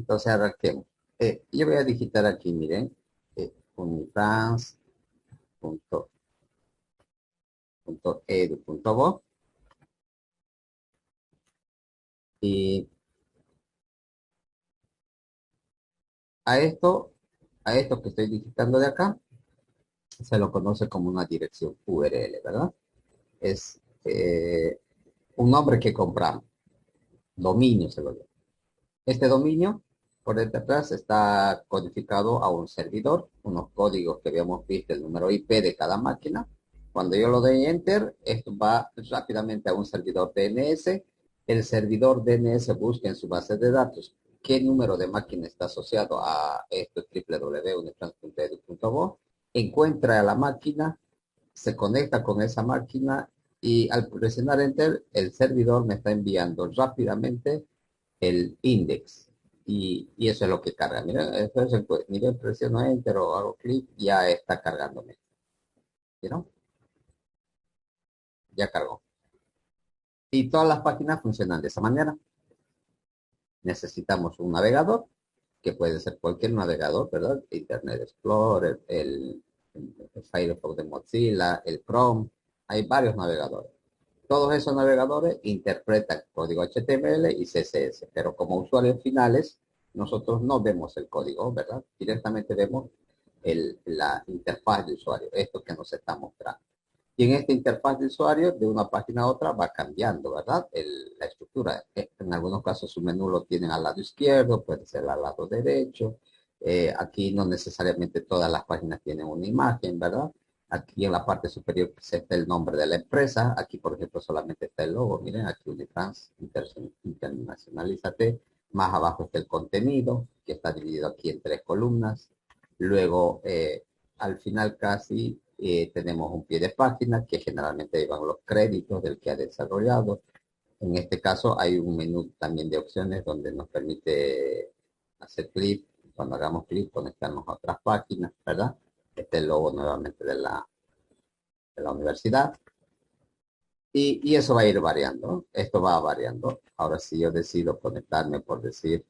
Entonces arranquemos. Yo voy a digitar aquí, miren, unifrance.edu.bo y a esto, a esto que estoy digitando de acá, se lo conoce como una dirección URL, ¿verdad? Es un nombre que compramos, dominio se lo llama. Este dominio, por detrás, está codificado a un servidor, unos códigos que habíamos visto, el número IP de cada máquina. Cuando yo lo doy Enter, esto va rápidamente a un servidor DNS. El servidor DNS busca en su base de datos qué número de máquina está asociado a esto, www.unitrans.edu.bo. Encuentra a la máquina, se conecta con esa máquina y al presionar Enter, el servidor me está enviando rápidamente el index. Y eso es lo que carga. Miren, entonces, pues, miren, presiono Enter o hago clic, ya está cargándome. ¿Vieron? Ya cargó. Y todas las páginas funcionan de esa manera. Necesitamos un navegador, que puede ser cualquier navegador, ¿verdad? Internet Explorer, el Firefox de Mozilla, el Chrome. Hay varios navegadores. Todos esos navegadores interpretan código HTML y CSS, pero como usuarios finales, nosotros no vemos el código, ¿verdad? Directamente vemos la interfaz de usuario, esto que nos está mostrando. Y en esta interfaz de usuario, de una página a otra, va cambiando, ¿verdad? La estructura. En algunos casos su menú lo tienen al lado izquierdo, puede ser al lado derecho. Aquí no necesariamente todas las páginas tienen una imagen, ¿verdad? Aquí en la parte superior está el nombre de la empresa. Aquí, por ejemplo, solamente está el logo. Miren, aquí Unitrans Internacionalízate. Más abajo está el contenido, que está dividido aquí en tres columnas. Luego, al final casi tenemos un pie de página que generalmente llevan los créditos del que ha desarrollado. En este caso hay un menú también de opciones donde nos permite hacer clic. Cuando hagamos clic, conectarnos a otras páginas, ¿verdad? Este es el logo nuevamente de la universidad. Y eso va a ir variando. Esto va variando. Ahora, si yo decido conectarme, por decir,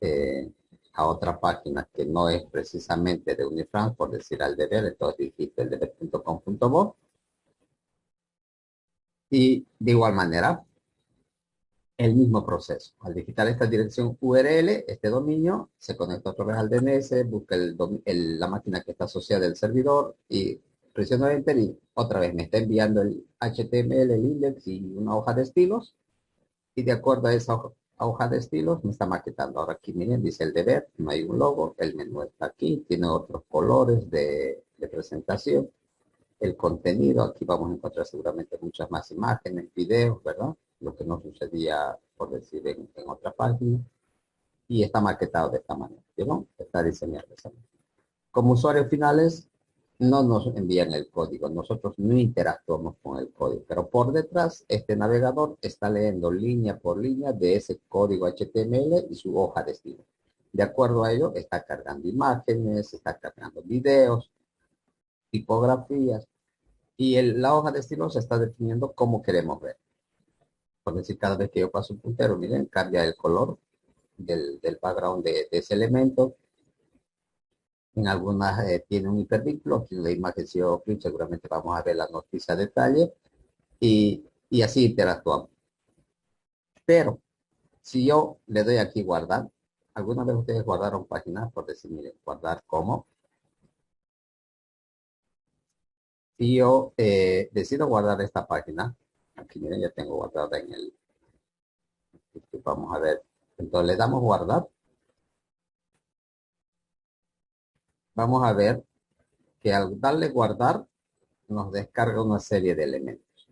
eh, a otra página que no es precisamente de Unifrance, por decir al deber, entonces digito el deber.com.bo. Y de igual manera, el mismo proceso. Al digitar esta dirección URL, este dominio, se conecta otra vez al DNS, busca la máquina que está asociada al servidor y presiono Enter y otra vez me está enviando el HTML, el index y una hoja de estilos. Y de acuerdo a esa hoja de estilos me está maquetando. Ahora aquí miren, dice el deber, no hay un logo, el menú está aquí, tiene otros colores de presentación. El contenido, aquí vamos a encontrar seguramente muchas más imágenes, videos, ¿verdad? Lo que no sucedía, por decir, en otra página. Y está maquetado de esta manera, ¿no? Está diseñado de esa manera. Como usuarios finales, no nos envían el código, nosotros no interactuamos con el código, pero por detrás este navegador está leyendo línea por línea de ese código HTML y su hoja de estilo. De acuerdo a ello, está cargando imágenes, está cargando videos, tipografías, y la hoja de estilo se está definiendo cómo queremos ver. Por decir, cada vez que yo paso un puntero, miren, cambia el color del background de ese elemento. En algunas tiene un hipervínculo. Aquí en la imagen, si yo clic, seguramente vamos a ver la noticia a detalle y así interactuamos. Pero si yo le doy aquí guardar, ¿alguna vez ustedes guardaron páginas? Por decir, miren, guardar como. Si yo decido guardar esta página, aquí miren, ya tengo guardada en el, vamos a ver. Entonces le damos guardar. Vamos a ver que al darle guardar nos descarga una serie de elementos.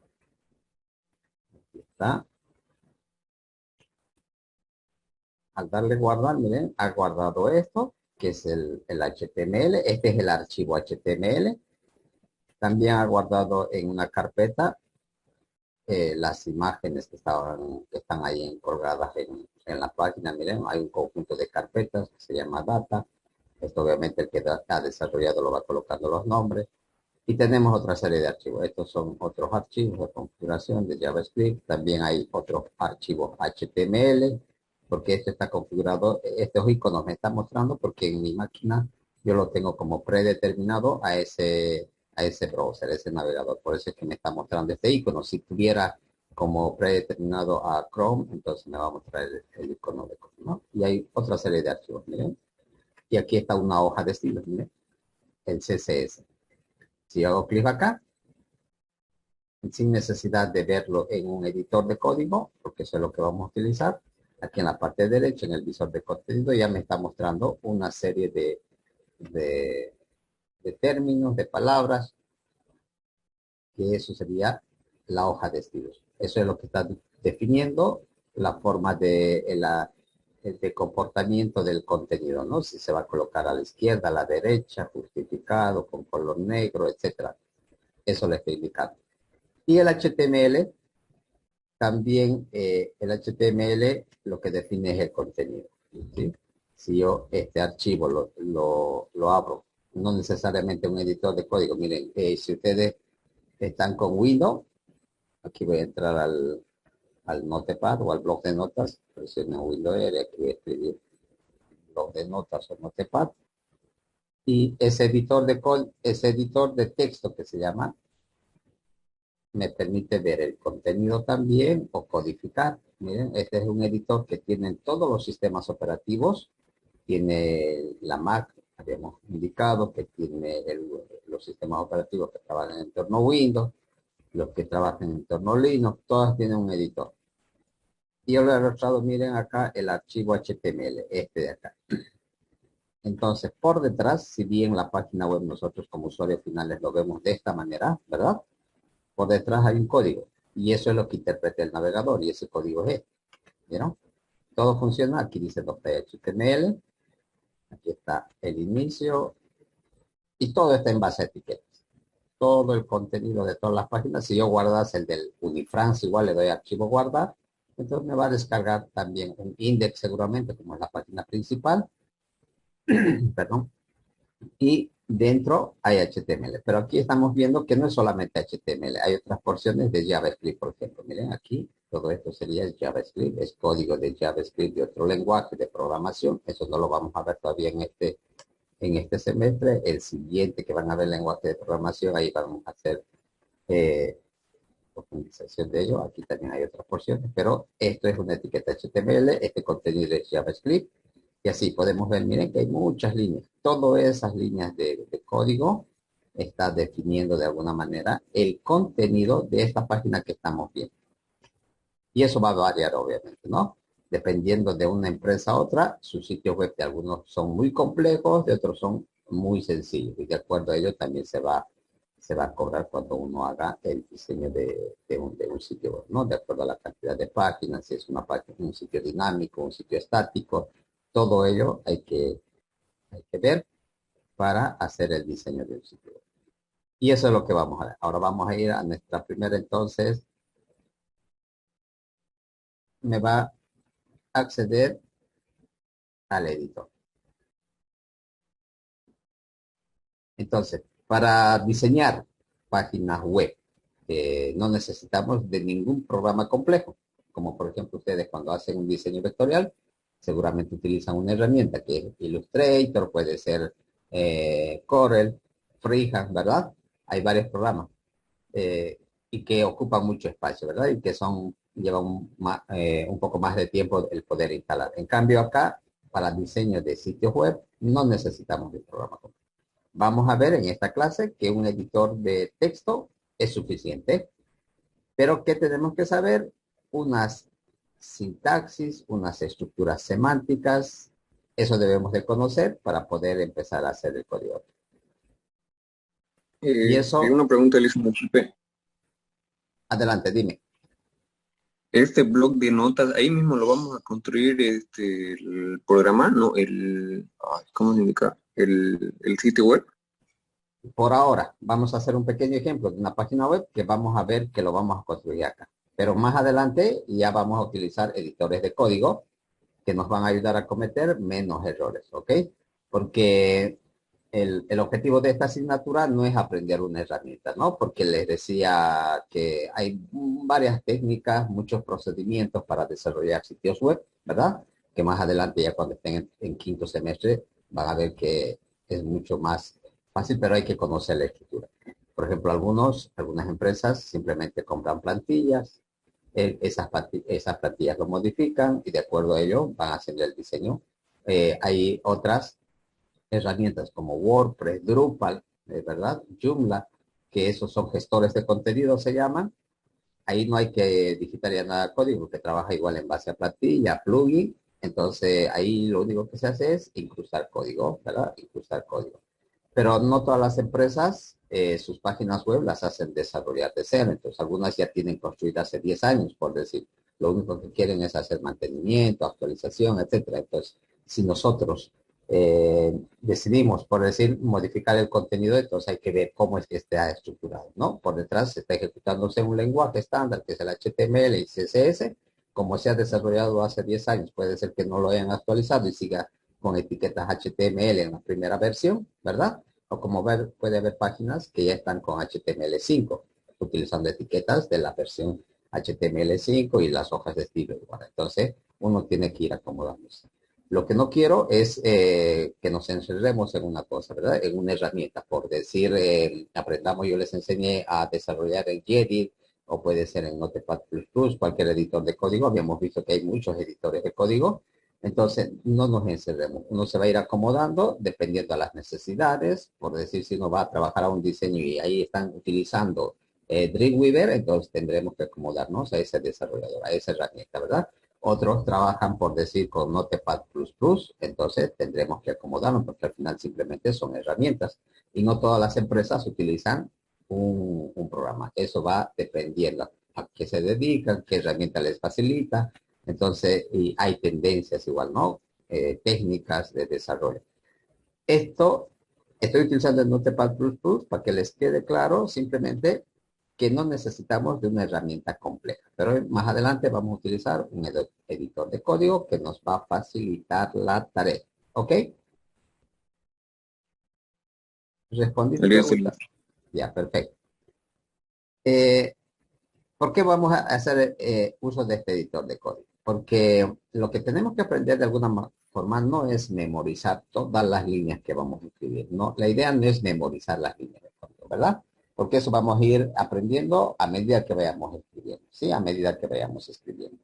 Aquí está. Al darle guardar, miren, ha guardado esto, que es el HTML. Este es el archivo HTML. También ha guardado en una carpeta las imágenes que están ahí colgadas en la página. Miren, hay un conjunto de carpetas que se llama data. Esto obviamente el que ha desarrollado lo va colocando los nombres. Y tenemos otra serie de archivos. Estos son otros archivos de configuración de JavaScript. También hay otros archivos HTML. porque esto está configurado, estos iconos me están mostrando porque en mi máquina yo lo tengo como predeterminado a ese browser, a ese navegador. Por eso es que me está mostrando este icono. Si tuviera como predeterminado a Chrome, entonces me va a mostrar el icono de Chrome, ¿no? Y hay otra serie de archivos, miren. Y aquí está una hoja de estilos, miren, el CSS. Si hago clic acá, sin necesidad de verlo en un editor de código, porque eso es lo que vamos a utilizar, aquí en la parte derecha, en el visor de contenido, ya me está mostrando una serie de, de términos, de palabras, que eso sería la hoja de estilos. Eso es lo que está definiendo la forma de comportamiento del contenido, ¿no? Si se va a colocar a la izquierda, a la derecha, justificado, con color negro, etcétera. Eso le estoy indicando. Y el HTML, también el HTML lo que define es el contenido, ¿sí? Si yo este archivo lo abro, no necesariamente un editor de código. Miren, si ustedes están con Windows, aquí voy a entrar al Notepad o al bloc de notas, presiono Windows R, aquí voy a escribir bloc de notas o Notepad, y ese editor de texto que se llama, me permite ver el contenido también o codificar. Miren, este es un editor que tiene todos los sistemas operativos, tiene la Mac, habíamos indicado que tiene los sistemas operativos que trabajan en entorno Windows, los que trabajan en entorno Linux, todas tienen un editor. Y yo le he mostrado, miren acá, el archivo HTML, este de acá. Entonces, por detrás, si bien la página web nosotros como usuarios finales lo vemos de esta manera, ¿verdad? Por detrás hay un código. Y eso es lo que interpreta el navegador. Y ese código es este. ¿Vieron? Todo funciona. Aquí dice .html. Aquí está el inicio. Y todo está en base a etiquetas. Todo el contenido de todas las páginas. Si yo guardas el del Unifrance, igual le doy archivo guardar. Entonces me va a descargar también un index seguramente, como es la página principal. Perdón. Y dentro hay HTML. Pero aquí estamos viendo que no es solamente HTML, hay otras porciones de JavaScript, por ejemplo. Miren aquí, todo esto sería JavaScript, es código de JavaScript de otro lenguaje de programación. Eso no lo vamos a ver todavía en este semestre. El siguiente que van a ver lenguaje de programación, ahí vamos a hacer profundización de ello. Aquí también hay otras porciones, pero esto es una etiqueta HTML, este contenido es JavaScript. Y así podemos ver, miren que hay muchas líneas. Todas esas líneas de código está definiendo de alguna manera el contenido de esta página que estamos viendo. Y eso va a variar, obviamente, ¿no? Dependiendo de una empresa a otra, sus sitios web de algunos son muy complejos, de otros son muy sencillos. Y de acuerdo a ello también se va a cobrar cuando uno haga el diseño de un sitio web, ¿no? De acuerdo a la cantidad de páginas, si es una página, un sitio dinámico, un sitio estático, todo ello hay que ver para hacer el diseño de un sitio web. Y eso es lo que vamos a ver. Ahora vamos a ir a nuestra primera, entonces, me va a acceder al editor. Entonces, para diseñar páginas web, no necesitamos de ningún programa complejo, como por ejemplo ustedes cuando hacen un diseño vectorial, seguramente utilizan una herramienta que es Illustrator, puede ser Corel, Freehand, ¿verdad? Hay varios programas y que ocupan mucho espacio, ¿verdad? Y que llevan un poco más de tiempo el poder instalar. En cambio acá, para diseño de sitios web, no necesitamos de programa complejo. Vamos a ver en esta clase que un editor de texto es suficiente, pero que tenemos que saber unas sintaxis, unas estructuras semánticas, eso debemos de conocer para poder empezar a hacer el código. Y eso, Una pregunta, Elisa, disculpe. adelante, dime. Este blog de notas, ahí mismo lo vamos a construir el programa, ¿no? ¿Cómo se indica? El sitio web. Por ahora, vamos a hacer un pequeño ejemplo de una página web que vamos a ver que lo vamos a construir acá. Pero más adelante ya vamos a utilizar editores de código que nos van a ayudar a cometer menos errores, ¿ok? Porque el objetivo de esta asignatura no es aprender una herramienta, ¿no? Porque les decía que hay varias técnicas, muchos procedimientos para desarrollar sitios web, ¿verdad? que más adelante, ya cuando estén en quinto semestre, van a ver que es mucho más fácil, pero hay que conocer la escritura. Por ejemplo, algunas empresas simplemente compran plantillas, esas plantillas lo modifican y de acuerdo a ello van haciendo el diseño. Hay otras herramientas como WordPress, Drupal, ¿verdad? Joomla, que esos son gestores de contenido, se llaman. Ahí no hay que digitalizar nada de código, porque trabaja igual en base a plantilla, plugin. Entonces, ahí lo único que se hace es incrustar código, ¿verdad? Incrustar código. Pero no todas las empresas, sus páginas web las hacen desarrollar de cero. Entonces, algunas ya tienen construidas hace 10 años, por decir. Lo único que quieren es hacer mantenimiento, actualización, etcétera. Entonces, si nosotros decidimos, por decir, modificar el contenido, entonces hay que ver cómo es que está estructurado, ¿no? Por detrás se está ejecutándose un lenguaje estándar, que es el HTML y CSS, como se ha desarrollado hace 10 años. Puede ser que no lo hayan actualizado y siga con etiquetas HTML en la primera versión, ¿verdad? O como ver, puede haber páginas que ya están con HTML5, utilizando etiquetas de la versión HTML5 y las hojas de estilo igual. Entonces, uno tiene que ir acomodándose. Lo que no quiero es que nos encerremos en una cosa, ¿verdad? En una herramienta. Por decir, aprendamos, yo les enseñé a desarrollar en Gedit, o puede ser en Notepad++, cualquier editor de código. Habíamos visto que hay muchos editores de código. Entonces, no nos encerremos. Uno se va a ir acomodando dependiendo a las necesidades. Por decir, si uno va a trabajar a un diseño y ahí están utilizando Dreamweaver, entonces tendremos que acomodarnos a ese desarrollador, a esa herramienta, ¿verdad? Otros trabajan, por decir, con Notepad++, entonces tendremos que acomodarnos porque al final simplemente son herramientas y no todas las empresas utilizan un programa. Eso va dependiendo a qué se dedican, qué herramienta les facilita. Entonces, y hay tendencias igual, ¿no? Técnicas de desarrollo. Esto estoy utilizando el Notepad++ para que les quede claro simplemente que no necesitamos de una herramienta compleja. Pero más adelante vamos a utilizar un editor de código que nos va a facilitar la tarea. ¿Ok? ¿Respondí tu Alias, pregunta? Ya, perfecto. Eh, ¿Por qué vamos a hacer uso de este editor de código? Porque lo que tenemos que aprender de alguna forma no es memorizar todas las líneas que vamos a escribir. No, la idea no es memorizar las líneas de código, ¿verdad? Porque eso vamos a ir aprendiendo a medida que vayamos escribiendo, ¿sí? A medida que vayamos escribiendo.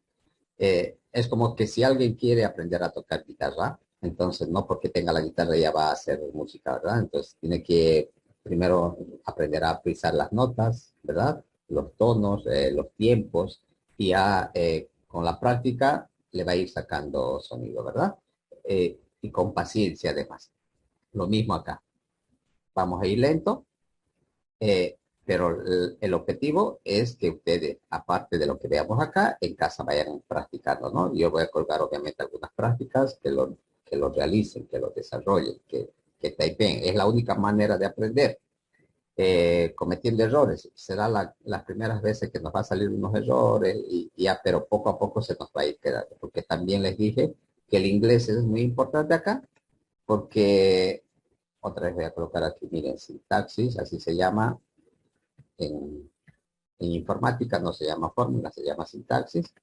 Es como que si alguien quiere aprender a tocar guitarra, entonces no porque tenga la guitarra ya va a hacer música, ¿verdad? Entonces tiene que primero aprender a pisar las notas, ¿verdad? Los tonos, los tiempos, y ya con la práctica le va a ir sacando sonido, ¿verdad? Y con paciencia además. Lo mismo acá. Vamos a ir lento, pero el objetivo es que ustedes, aparte de lo que veamos acá, en casa vayan practicando, ¿no? Yo voy a colgar obviamente algunas prácticas que lo realicen, que lo desarrollen, que typeen. Es la única manera de aprender, cometiendo errores. Será las primeras veces que nos va a salir unos errores y ya, pero poco a poco se nos va a ir quedando. Porque también les dije que el inglés es muy importante acá, porque otra vez voy a colocar aquí, miren, sintaxis, así se llama en, en informática, no se llama fórmula, se llama sintaxis.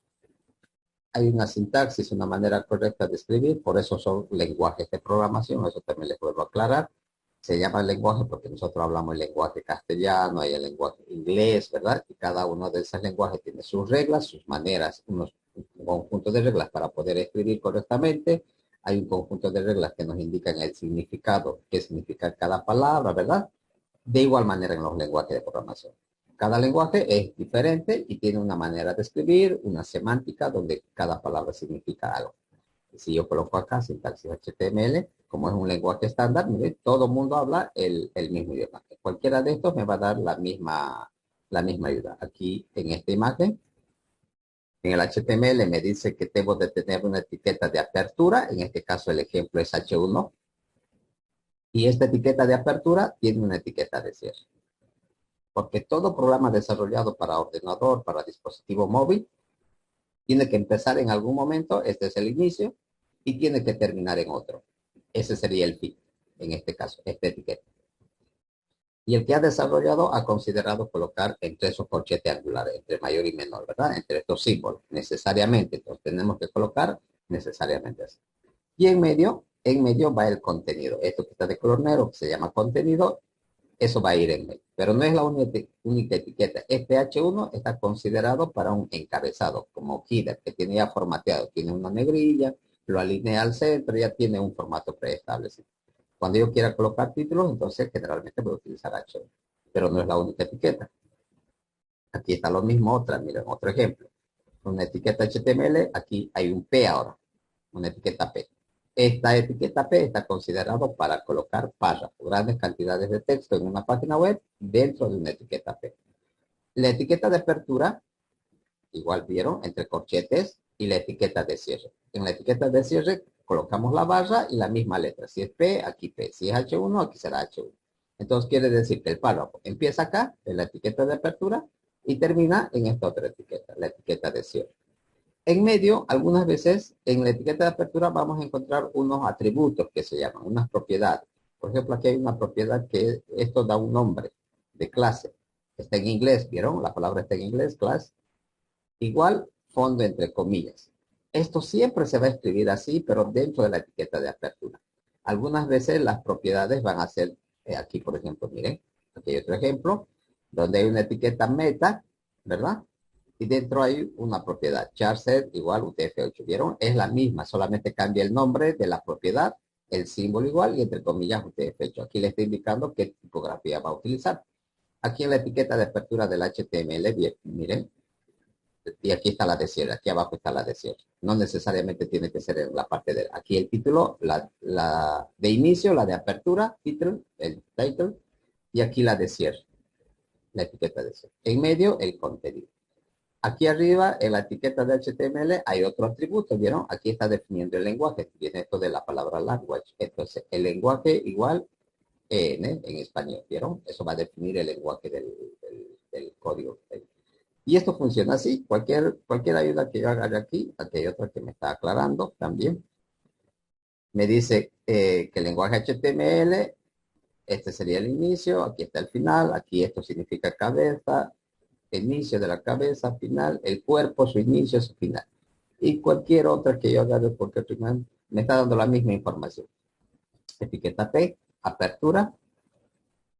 Hay una sintaxis, una manera correcta de escribir, por eso son lenguajes de programación, eso también les vuelvo a aclarar. Se llama lenguaje porque nosotros hablamos el lenguaje castellano, hay el lenguaje inglés, ¿verdad? Y cada uno de esos lenguajes tiene sus reglas, sus maneras, un conjunto de reglas para poder escribir correctamente. Hay un conjunto de reglas que nos indican el significado, qué significa cada palabra, ¿verdad? De igual manera en los lenguajes de programación. Cada lenguaje es diferente y tiene una manera de escribir, una semántica donde cada palabra significa algo. Si yo coloco acá sintaxis HTML, como es un lenguaje estándar, mire, todo el mundo habla el mismo idioma. Cualquiera de estos me va a dar la misma ayuda. Aquí en esta imagen, en el HTML me dice que debo de tener una etiqueta de apertura. En este caso el ejemplo es H1. Y esta etiqueta de apertura tiene una etiqueta de cierre. Porque todo programa desarrollado para ordenador, para dispositivo móvil, tiene que empezar en algún momento, este es el inicio, y tiene que terminar en otro. Ese sería el fin, en este caso, esta etiqueta. Y el que ha desarrollado ha considerado colocar entre esos corchetes angulares, entre mayor y menor, ¿verdad? Entre estos símbolos, necesariamente. Entonces tenemos que colocar necesariamente así. Y en medio va el contenido. Esto que está de color negro, que se llama contenido, eso va a ir en medio. Pero no es la única etiqueta. Este H1 está considerado para un encabezado, como header, que tiene ya formateado. Tiene una negrilla, lo alinea al centro, ya tiene un formato preestablecido. Cuando yo quiera colocar títulos, entonces generalmente voy a utilizar H1. Pero no es la única etiqueta. Aquí está lo mismo otra, miren, otro ejemplo. Una etiqueta HTML, aquí hay un P ahora, una etiqueta P. Esta etiqueta P está considerado para colocar párrafos, grandes cantidades de texto en una página web dentro de una etiqueta P. La etiqueta de apertura, igual vieron, entre corchetes, y la etiqueta de cierre. En la etiqueta de cierre colocamos la barra y la misma letra. Si es P, aquí P. Si es H1, aquí será H1. Entonces quiere decir que el párrafo empieza acá, en la etiqueta de apertura, y termina en esta otra etiqueta, la etiqueta de cierre. En medio, algunas veces, en la etiqueta de apertura vamos a encontrar unos atributos que se llaman, unas propiedades. Por ejemplo, aquí hay una propiedad que esto da un nombre de clase. Está en inglés, ¿vieron? La palabra está en inglés, class. Igual, fondo entre comillas. Esto siempre se va a escribir así, pero dentro de la etiqueta de apertura. Algunas veces las propiedades van a ser, aquí por ejemplo, miren, aquí hay otro ejemplo, donde hay una etiqueta meta, ¿verdad? Y dentro hay una propiedad, charset igual UTF-8, ¿vieron? Es la misma, solamente cambia el nombre de la propiedad, el símbolo igual y entre comillas UTF-8. Aquí le está indicando qué tipografía va a utilizar. Aquí en la etiqueta de apertura del HTML, miren, y aquí está la de cierre, aquí abajo está la de cierre. No necesariamente tiene que ser en la parte de aquí el título, la de inicio, la de apertura, title, el title, y aquí la de cierre, la etiqueta de cierre. En medio, el contenido. Aquí arriba, en la etiqueta de HTML, hay otro atributo, ¿vieron? Aquí está definiendo el lenguaje. Viene esto de la palabra language. Entonces, el lenguaje igual en español, ¿vieron? Eso va a definir el lenguaje del código. Y esto funciona así. Cualquier ayuda que yo haga aquí, aquí hay otra que me está aclarando también. Me dice que el lenguaje HTML, este sería el inicio, aquí está el final, aquí esto significa cabeza, inicio de la cabeza, final, el cuerpo, su inicio, su final. Y cualquier otra que yo haga de cualquier final, me está dando la misma información. Etiqueta P, apertura,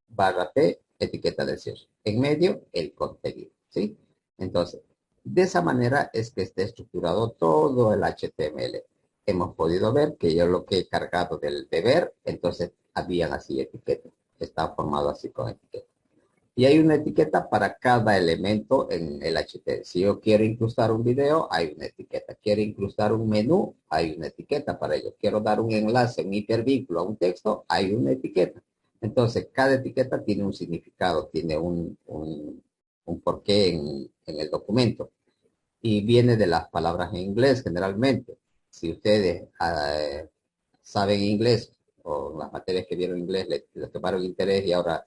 barra P, etiqueta de cierre. En medio, el contenido, ¿sí? Entonces, de esa manera es que está estructurado todo el HTML. Hemos podido ver que yo lo que he cargado del deber, entonces habían así etiquetas. Está formado así con etiquetas. Y hay una etiqueta para cada elemento en el HTML. Si yo quiero incrustar un video, hay una etiqueta. Quiero incrustar un menú, hay una etiqueta para ello. Quiero dar un enlace, un hipervínculo a un texto, hay una etiqueta. Entonces, cada etiqueta tiene un significado, tiene un porqué en el documento. Y viene de las palabras en inglés generalmente. Si ustedes saben inglés o las materias que vieron inglés les tomaron interés y ahora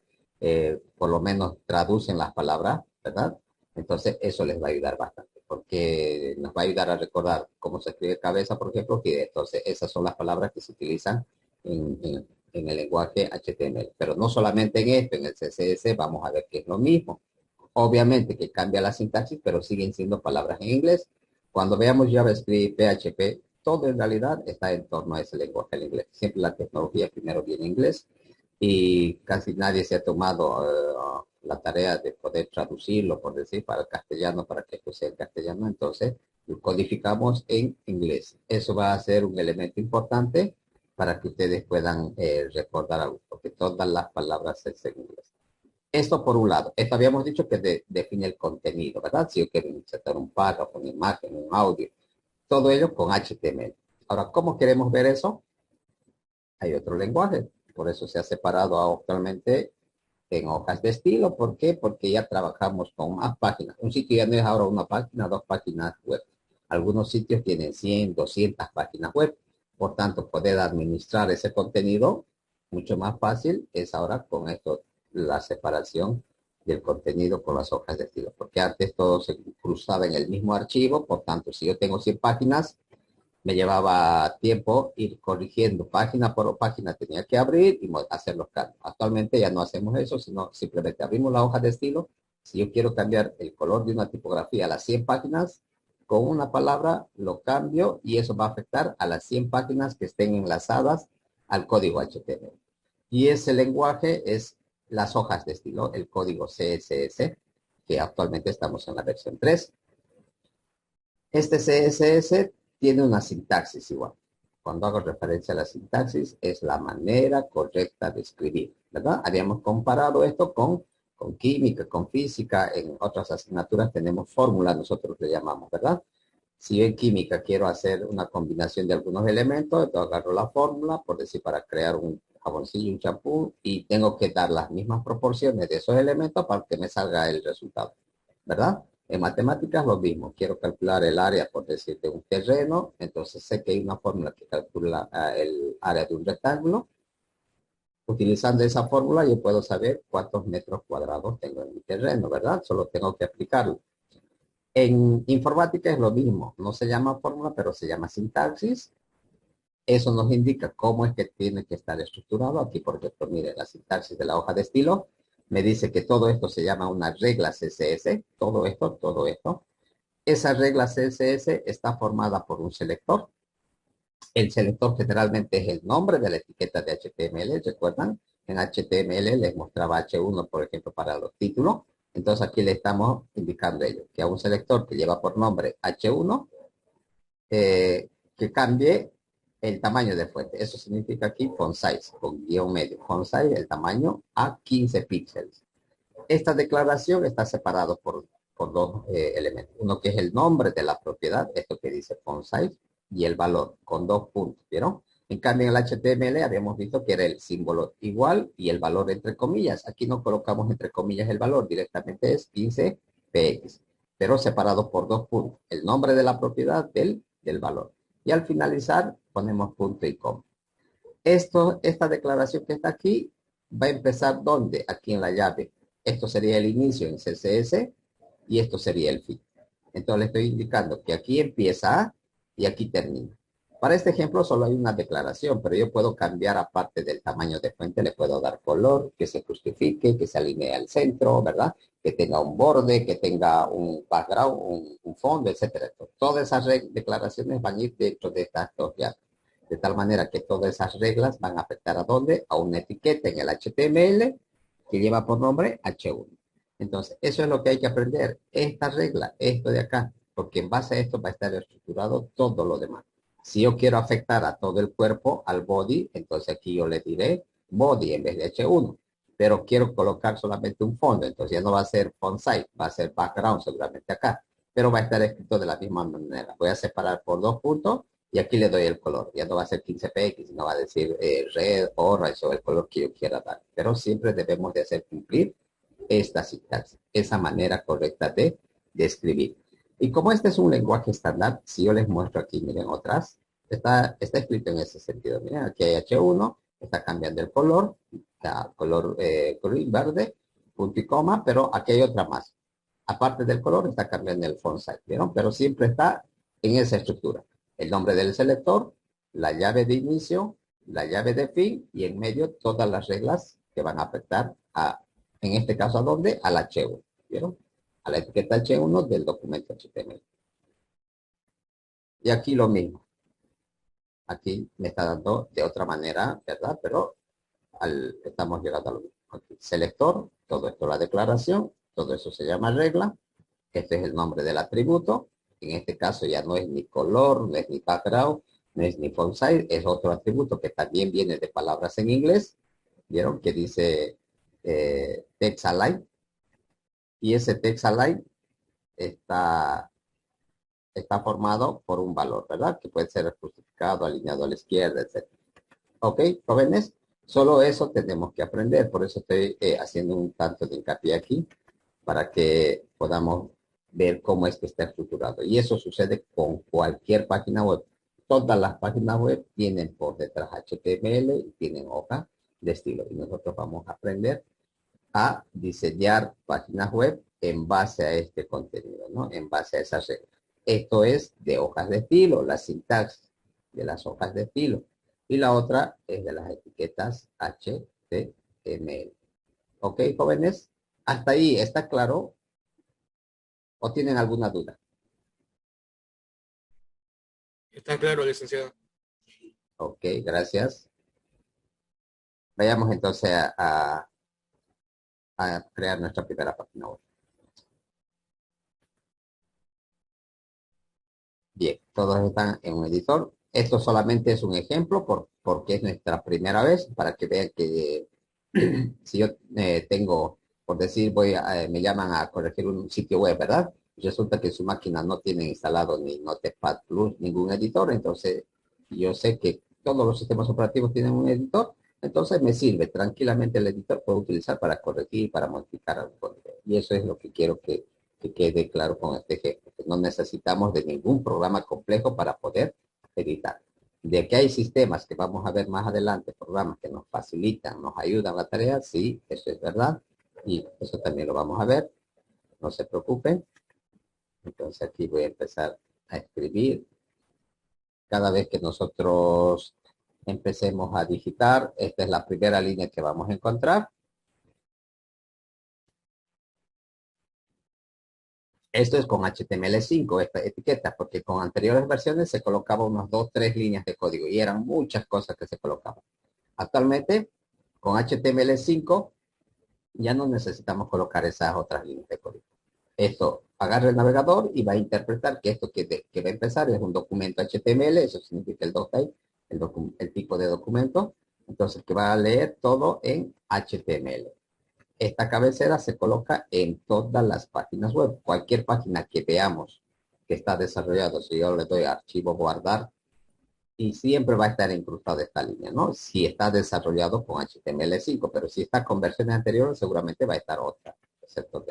por lo menos traducen las palabras, ¿verdad? Entonces eso les va a ayudar bastante, porque nos va a ayudar a recordar cómo se escribe cabeza, por ejemplo, y entonces esas son las palabras que se utilizan en el lenguaje HTML. Pero no solamente en esto, en el CSS vamos a ver que es lo mismo. Obviamente que cambia la sintaxis, pero siguen siendo palabras en inglés. Cuando veamos JavaScript, PHP, todo en realidad está en torno a ese lenguaje en inglés. Siempre la tecnología primero viene en inglés y casi nadie se ha tomado la tarea de poder traducirlo, por decir, para el castellano, para que esto sea en castellano. Entonces, lo codificamos en inglés. Eso va a ser un elemento importante para que ustedes puedan recordar algo, porque todas las palabras es en inglés. Esto por un lado. Esto habíamos dicho que define el contenido, ¿verdad? Si yo quiero insertar un párrafo, una imagen, un audio, todo ello con HTML. Ahora, ¿cómo queremos ver eso? Hay otro lenguaje. Por eso se ha separado actualmente en hojas de estilo. ¿Por qué? Porque ya trabajamos con más páginas. Un sitio ya no es ahora una página, dos páginas web. Algunos sitios tienen 100, 200 páginas web. Por tanto, poder administrar ese contenido mucho más fácil es ahora con esto, la separación del contenido con las hojas de estilo. Porque antes todo se cruzaba en el mismo archivo. Por tanto, si yo tengo 100 páginas, me llevaba tiempo ir corrigiendo página por página, tenía que abrir y hacer los cambios. Actualmente ya no hacemos eso, sino simplemente abrimos la hoja de estilo. Si yo quiero cambiar el color de una tipografía a las 100 páginas, con una palabra lo cambio y eso va a afectar a las 100 páginas que estén enlazadas al código HTML. Y ese lenguaje es las hojas de estilo, el código CSS, que actualmente estamos en la versión 3. Este CSS tiene una sintaxis igual. Cuando hago referencia a la sintaxis, es la manera correcta de escribir, ¿verdad? Habíamos comparado esto con química, con física. En otras asignaturas tenemos fórmulas, nosotros le llamamos, ¿verdad? Si yo en química quiero hacer una combinación de algunos elementos, entonces agarro la fórmula, por decir, para crear un jaboncillo, un champú, y tengo que dar las mismas proporciones de esos elementos para que me salga el resultado, ¿verdad? En matemáticas lo mismo, quiero calcular el área, por decir, de un terreno, entonces sé que hay una fórmula que calcula el área de un rectángulo. Utilizando esa fórmula yo puedo saber cuántos metros cuadrados tengo en mi terreno, ¿verdad? Solo tengo que aplicarlo. En informática es lo mismo, no se llama fórmula, pero se llama sintaxis. Eso nos indica cómo es que tiene que estar estructurado. Aquí, por ejemplo, mire, la sintaxis de la hoja de estilo me dice que todo esto se llama una regla CSS, todo esto, todo esto. Esa regla CSS está formada por un selector. El selector generalmente es el nombre de la etiqueta de HTML, ¿recuerdan? En HTML les mostraba H1, por ejemplo, para los títulos. Entonces aquí le estamos indicando ello, que a un selector que lleva por nombre H1, que cambie el tamaño de fuente. Eso significa aquí font size, con guión medio. Font size, el tamaño a 15 píxeles. Esta declaración está separada por dos elementos. Uno que es el nombre de la propiedad, esto que dice font size, y el valor, con dos puntos, ¿vieron? En cambio, en el HTML habíamos visto que era el símbolo igual y el valor entre comillas. Aquí no colocamos entre comillas el valor, directamente es 15px, pero separado por dos puntos. El nombre de la propiedad del valor. Y al finalizar ponemos punto y coma. Esta declaración que está aquí va a empezar ¿dónde? Aquí en la llave. Esto sería el inicio en CSS y esto sería el fin. Entonces le estoy indicando que aquí empieza y aquí termina. Para este ejemplo solo hay una declaración, pero yo puedo cambiar aparte del tamaño de fuente, le puedo dar color, que se justifique, que se alinee al centro, ¿verdad? Que tenga un borde, que tenga un background, un fondo, etcétera. Todas esas declaraciones van a ir dentro de estas dos llaves. De tal manera que todas esas reglas van a afectar a dónde? A una etiqueta en el HTML que lleva por nombre H1. Entonces, eso es lo que hay que aprender. Esta regla, esto de acá, porque en base a esto va a estar estructurado todo lo demás. Si yo quiero afectar a todo el cuerpo, al body, entonces aquí yo le diré body en vez de H1. Pero quiero colocar solamente un fondo, entonces ya no va a ser font size, va a ser background seguramente acá. Pero va a estar escrito de la misma manera. Voy a separar por dos puntos y aquí le doy el color. Ya no va a ser 15px, sino va a decir red, orange o el color que yo quiera dar. Pero siempre debemos de hacer cumplir esta sintaxis, esa manera correcta de escribir. Y como este es un lenguaje estándar, si yo les muestro aquí, miren otras, está escrito en ese sentido. Miren, aquí hay H1, está cambiando el color, está color green, verde, punto y coma, pero aquí hay otra más. Aparte del color, está cambiando el font size, ¿vieron? Pero siempre está en esa estructura. El nombre del selector, la llave de inicio, la llave de fin y en medio todas las reglas que van a afectar a, en este caso, ¿a dónde? Al H1, ¿vieron? A la etiqueta H1 del documento HTML. Y aquí lo mismo. Aquí me está dando de otra manera, ¿verdad? Pero estamos llegando a lo mismo. Aquí, selector, todo esto la declaración, todo eso se llama regla. Este es el nombre del atributo. En este caso ya no es ni color, no es ni background, no es ni font size, es otro atributo que también viene de palabras en inglés. ¿Vieron? Que dice text align. Y ese text align está, está formado por un valor, ¿verdad? Que puede ser justificado, alineado a la izquierda, etc. Ok, jóvenes, solo eso tenemos que aprender. Por eso estoy haciendo un tanto de hincapié aquí, para que podamos ver cómo es que está estructurado. Y eso sucede con cualquier página web. Todas las páginas web tienen por detrás HTML y tienen hoja de estilo. Y nosotros vamos a aprender a diseñar páginas web en base a este contenido, ¿no? En base a esas reglas. Esto es de hojas de estilo, la sintaxis de las hojas de estilo. Y la otra es de las etiquetas HTML. ¿Ok, jóvenes? Hasta ahí, ¿está claro? ¿O tienen alguna duda? Está claro, licenciado. Ok, gracias. Vayamos entonces a crear nuestra primera página web. Bien, todos están en un editor. Esto solamente es un ejemplo porque es nuestra primera vez, para que vean que si yo tengo, por decir, me llaman a corregir un sitio web, ¿verdad? Resulta que su máquina no tiene instalado ni Notepad Plus, ningún editor, entonces yo sé que todos los sistemas operativos tienen un editor, entonces me sirve tranquilamente el editor, puedo utilizar para corregir, para modificar algo. Y eso es lo que quiero que quede claro con este ejemplo, que no necesitamos de ningún programa complejo para poder editar. De que hay sistemas que vamos a ver más adelante, programas que nos facilitan, nos ayudan a la tarea, sí, eso es verdad, y eso también lo vamos a ver, no se preocupen. Entonces aquí voy a empezar a escribir. Cada vez que nosotros empecemos a digitar, esta es la primera línea que vamos a encontrar. Esto es con HTML5, esta etiqueta, porque con anteriores versiones se colocaba unos 2, 3 líneas de código y eran muchas cosas que se colocaban. Actualmente, con HTML5, ya no necesitamos colocar esas otras líneas de código. Esto agarra el navegador y va a interpretar que esto que va a empezar es un documento HTML, eso significa el doctype, el tipo de documento, entonces que va a leer todo en HTML. Esta cabecera se coloca en todas las páginas web. Cualquier página que veamos que está desarrollado, si yo le doy archivo guardar, y siempre va a estar incrustada esta línea, ¿no? Si está desarrollado con HTML5, pero si está con versiones anteriores, seguramente va a estar otra, excepto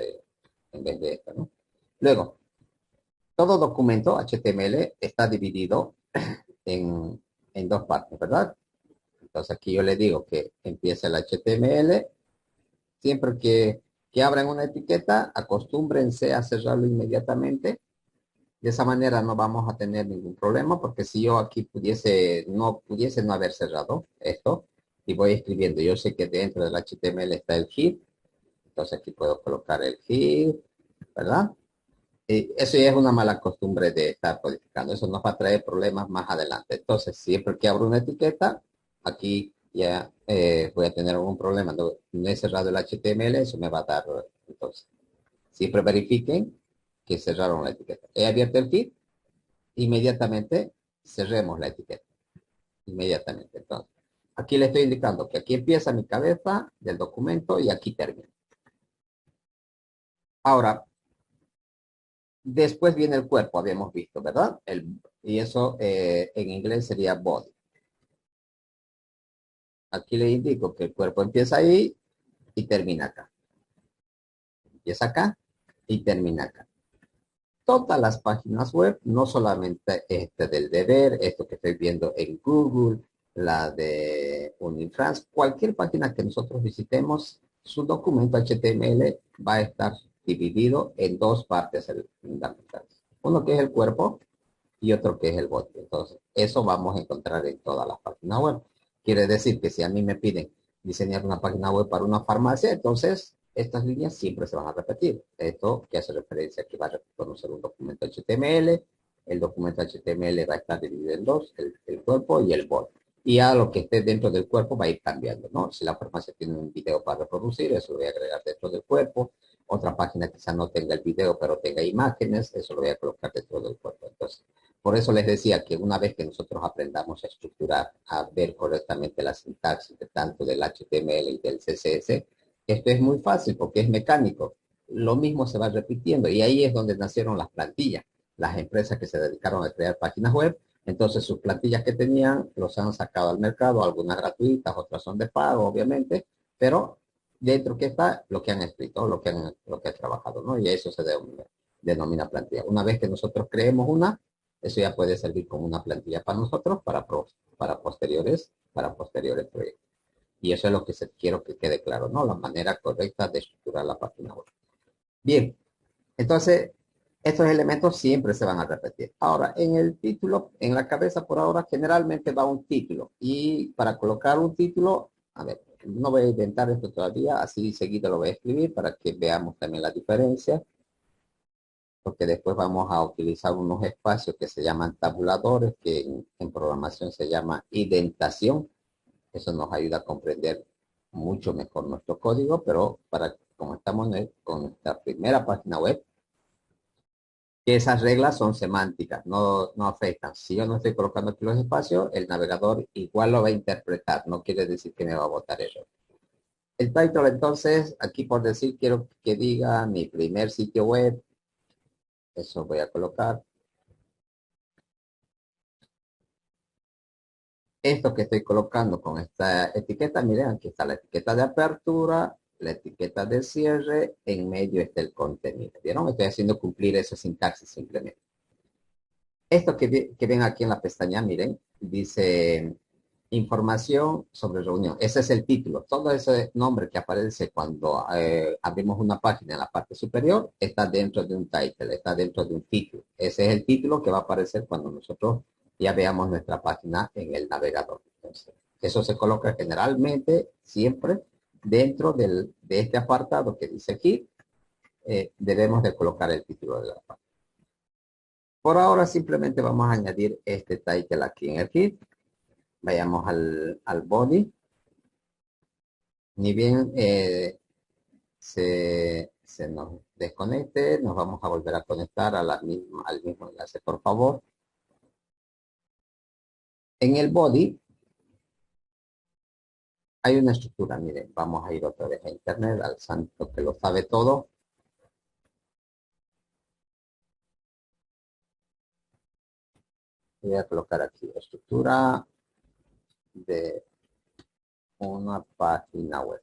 en vez de esta, ¿no? Luego, todo documento HTML está dividido en dos partes, ¿verdad? Entonces aquí yo le digo que empiece el HTML. Siempre que abran una etiqueta, acostúmbrense a cerrarlo inmediatamente. De esa manera no vamos a tener ningún problema, porque si yo aquí pudiese no haber cerrado esto, y voy escribiendo, yo sé que dentro del HTML está el head, entonces aquí puedo colocar el head, ¿verdad? Y eso ya es una mala costumbre de estar codificando, eso nos va a traer problemas más adelante. Entonces, siempre que abro una etiqueta, aquí ya voy a tener algún problema. No he cerrado el HTML, eso me va a dar, entonces, siempre verifiquen que cerraron la etiqueta. He abierto el feed, inmediatamente cerremos la etiqueta. Inmediatamente. Entonces, aquí le estoy indicando que aquí empieza mi cabeza del documento y aquí termina. Ahora, después viene el cuerpo, habíamos visto, ¿verdad? Y eso en inglés sería body. Aquí le indico que el cuerpo empieza ahí y termina acá. Empieza acá y termina acá. Todas las páginas web, no solamente este del deber, esto que estoy viendo en Google, la de Unitrans, cualquier página que nosotros visitemos, su documento HTML va a estar dividido en dos partes fundamentales. Uno que es el cuerpo y otro que es el body. Entonces, eso vamos a encontrar en todas las páginas web. Quiere decir que si a mí me piden diseñar una página web para una farmacia, entonces estas líneas siempre se van a repetir. Esto que hace referencia a que va a reconocer un documento HTML, el documento HTML va a estar dividido en dos, el cuerpo y el body. Y a lo que esté dentro del cuerpo va a ir cambiando, ¿no? Si la farmacia tiene un video para reproducir, eso lo voy a agregar dentro del cuerpo. Otra página quizá no tenga el video, pero tenga imágenes, eso lo voy a colocar dentro del cuerpo. Entonces, por eso les decía que una vez que nosotros aprendamos a estructurar, a ver correctamente la sintaxis de tanto del HTML y del CSS, esto es muy fácil porque es mecánico. Lo mismo se va repitiendo y ahí es donde nacieron las plantillas. Las empresas que se dedicaron a crear páginas web, entonces sus plantillas que tenían los han sacado al mercado, algunas gratuitas, otras son de pago, obviamente, pero dentro que está lo que han escrito, lo que han trabajado, ¿no? Y eso se denomina plantilla. Una vez que nosotros creemos una, eso ya puede servir como una plantilla para nosotros, para posteriores proyectos. Y eso es lo que quiero que quede claro, ¿no? La manera correcta de estructurar la página web. Bien, entonces, estos elementos siempre se van a repetir. Ahora, en el título, en la cabeza por ahora, generalmente va un título. Y para colocar un título, a ver, no voy a inventar esto todavía, así seguido lo voy a escribir para que veamos también la diferencia. porque después vamos a utilizar unos espacios que se llaman tabuladores, que en programación se llama indentación. Eso nos ayuda a comprender mucho mejor nuestro código, pero como estamos con nuestra primera página web, que esas reglas son semánticas, no afectan. Si yo no estoy colocando aquí los espacios, el navegador igual lo va a interpretar, no quiere decir que me va a botar error. El title, entonces, aquí por decir, quiero que diga mi primer sitio web, eso voy a colocar. Esto que estoy colocando con esta etiqueta, miren, aquí está la etiqueta de apertura, la etiqueta de cierre, en medio está el contenido. ¿Vieron? Estoy haciendo cumplir esa sintaxis simplemente. Esto que ven aquí en la pestaña, miren, dice información sobre reunión. Ese es el título. Todo ese nombre que aparece cuando abrimos una página en la parte superior está dentro de un title, está dentro de un título. Ese es el título que va a aparecer cuando nosotros ya veamos nuestra página en el navegador. Entonces, eso se coloca generalmente siempre dentro de este apartado que dice aquí. Debemos de colocar el título de la página. Por ahora simplemente vamos a añadir este title aquí en el kit. Vayamos al body. Ni bien se nos desconecte, nos vamos a volver a conectar a al mismo enlace, por favor. En el body hay una estructura, miren, vamos a ir otra vez a internet, al santo que lo sabe todo. Voy a colocar aquí estructura de una página web.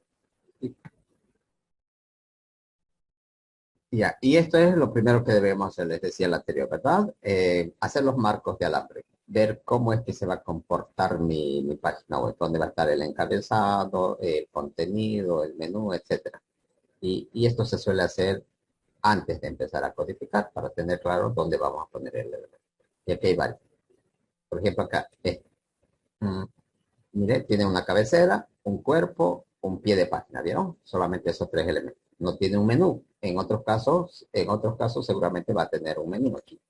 Ya, y esto es lo primero que debemos hacer, les decía el anterior, ¿verdad? Hacer los marcos de alambre, ver cómo es que se va a comportar mi página web, dónde va a estar el encabezado, el contenido, el menú, etcétera. Y esto se suele hacer antes de empezar a codificar para tener claro dónde vamos a poner el elemento. Y aquí hay varios. Por ejemplo, acá, mire, tiene una cabecera, un cuerpo, un pie de página, ¿vieron? Solamente esos tres elementos. No tiene un menú. En otros casos seguramente va a tener un menú aquí.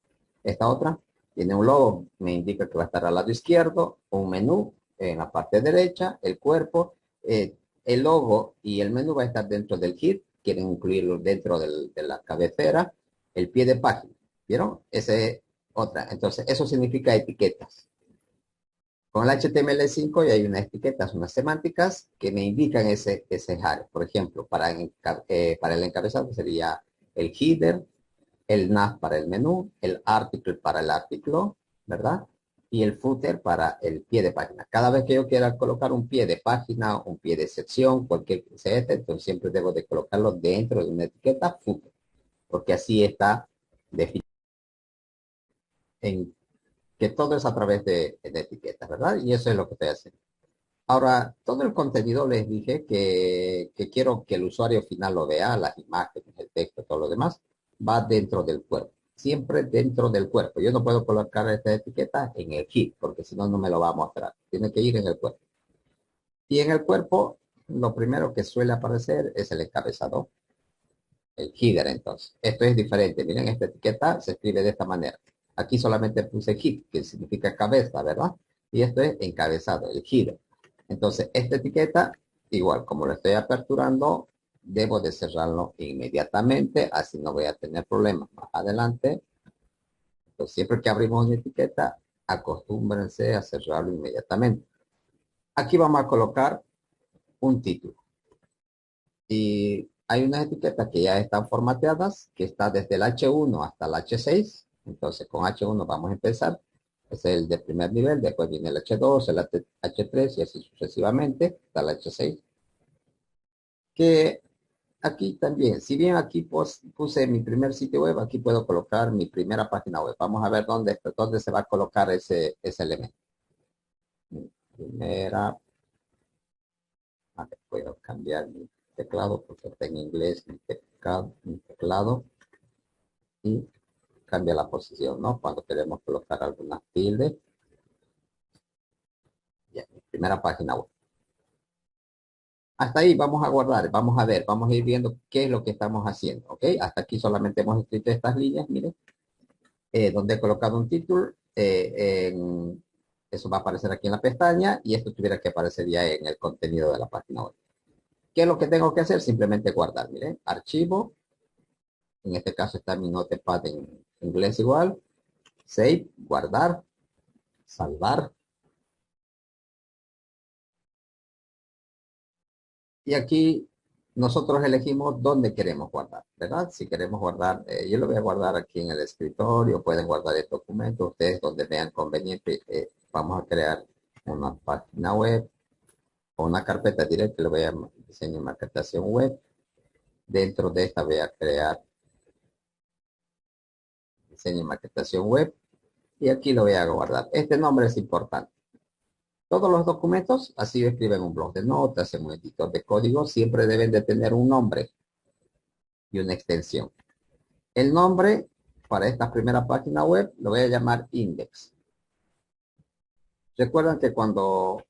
Esta otra tiene un logo, me indica que va a estar al lado izquierdo, un menú en la parte derecha, el cuerpo, el logo y el menú va a estar dentro del kit, quieren incluirlo dentro de la cabecera, el pie de página, ¿vieron? Ese es otra. Entonces, eso significa etiquetas. Con el HTML5 ya hay unas etiquetas, unas semánticas que me indican ese header. Por ejemplo, para el encabezado sería el header, el nav para el menú, el article para el artículo, ¿verdad? Y el footer para el pie de página. Cada vez que yo quiera colocar un pie de página, un pie de sección, cualquier que sea este, entonces siempre debo de colocarlo dentro de una etiqueta footer, porque así está definido en que todo es a través de etiquetas, ¿verdad? Y eso es lo que estoy haciendo. Ahora, todo el contenido les dije que quiero que el usuario final lo vea, las imágenes, el texto, todo lo demás, va dentro del cuerpo. Siempre dentro del cuerpo. Yo no puedo colocar esta etiqueta en el kit, porque si no, no me lo va a mostrar. Tiene que ir en el cuerpo. Y en el cuerpo, lo primero que suele aparecer es el encabezado, el header, entonces. Esto es diferente. Miren, esta etiqueta se escribe de esta manera. Aquí solamente puse hit, que significa cabeza, ¿verdad? Y esto es encabezado, el header. Entonces, esta etiqueta, igual, como lo estoy aperturando, debo de cerrarlo inmediatamente, así no voy a tener problemas más adelante. Entonces, siempre que abrimos una etiqueta, acostúmbrense a cerrarlo inmediatamente. Aquí vamos a colocar un título. Y hay unas etiquetas que ya están formateadas, que está desde el H1 hasta el H6. Entonces, con H1 vamos a empezar. Ese es el de primer nivel, después viene el H2, el H3 y así sucesivamente hasta el H6. Que aquí también, si bien aquí puse mi primer sitio web, aquí puedo colocar mi primera página web. Vamos a ver dónde se va a colocar ese elemento. Mi primera, a ver, puedo cambiar mi teclado porque está en inglés mi teclado y cambia la posición, ¿no? Cuando queremos colocar algunas tildes. Ya, mi primera página web. Hasta ahí vamos a guardar, vamos a ver, vamos a ir viendo qué es lo que estamos haciendo, ¿ok? Hasta aquí solamente hemos escrito estas líneas, miren, donde he colocado un título, eso va a aparecer aquí en la pestaña y esto tuviera que aparecer ya en el contenido de la página web. ¿Qué es lo que tengo que hacer? Simplemente guardar, miren, archivo, en este caso está mi notepad en inglés igual, save, guardar, salvar. Y aquí nosotros elegimos dónde queremos guardar, ¿verdad? Si queremos guardar, yo lo voy a guardar aquí en el escritorio, pueden guardar el documento, ustedes donde vean conveniente, vamos a crear una página web o una carpeta directa, le voy a llamar diseño y maquetación web. Dentro de esta voy a crear diseño y maquetación web y aquí lo voy a guardar. Este nombre es importante. Todos los documentos, así escriben un blog de notas, en un editor de código, siempre deben de tener un nombre y una extensión. El nombre para esta primera página web lo voy a llamar index. Recuerdan que cuando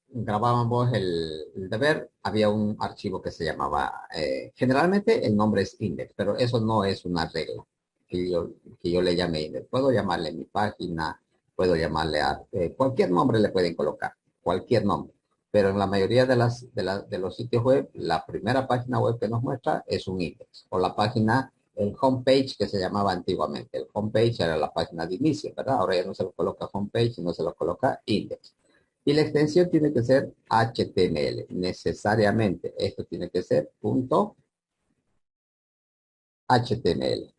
grabábamos el deber, había un archivo que se llamaba, generalmente el nombre es index, pero eso no es una regla que yo le llame index. Puedo llamarle mi página, puedo llamarle a cualquier nombre le pueden colocar, cualquier nombre. Pero en la mayoría de los sitios web, la primera página web que nos muestra es un index o la página el homepage que se llamaba antiguamente. El homepage era la página de inicio, ¿verdad? Ahora ya no se lo coloca homepage, sino se lo coloca index. Y la extensión tiene que ser HTML, necesariamente. Esto tiene que ser punto HTML,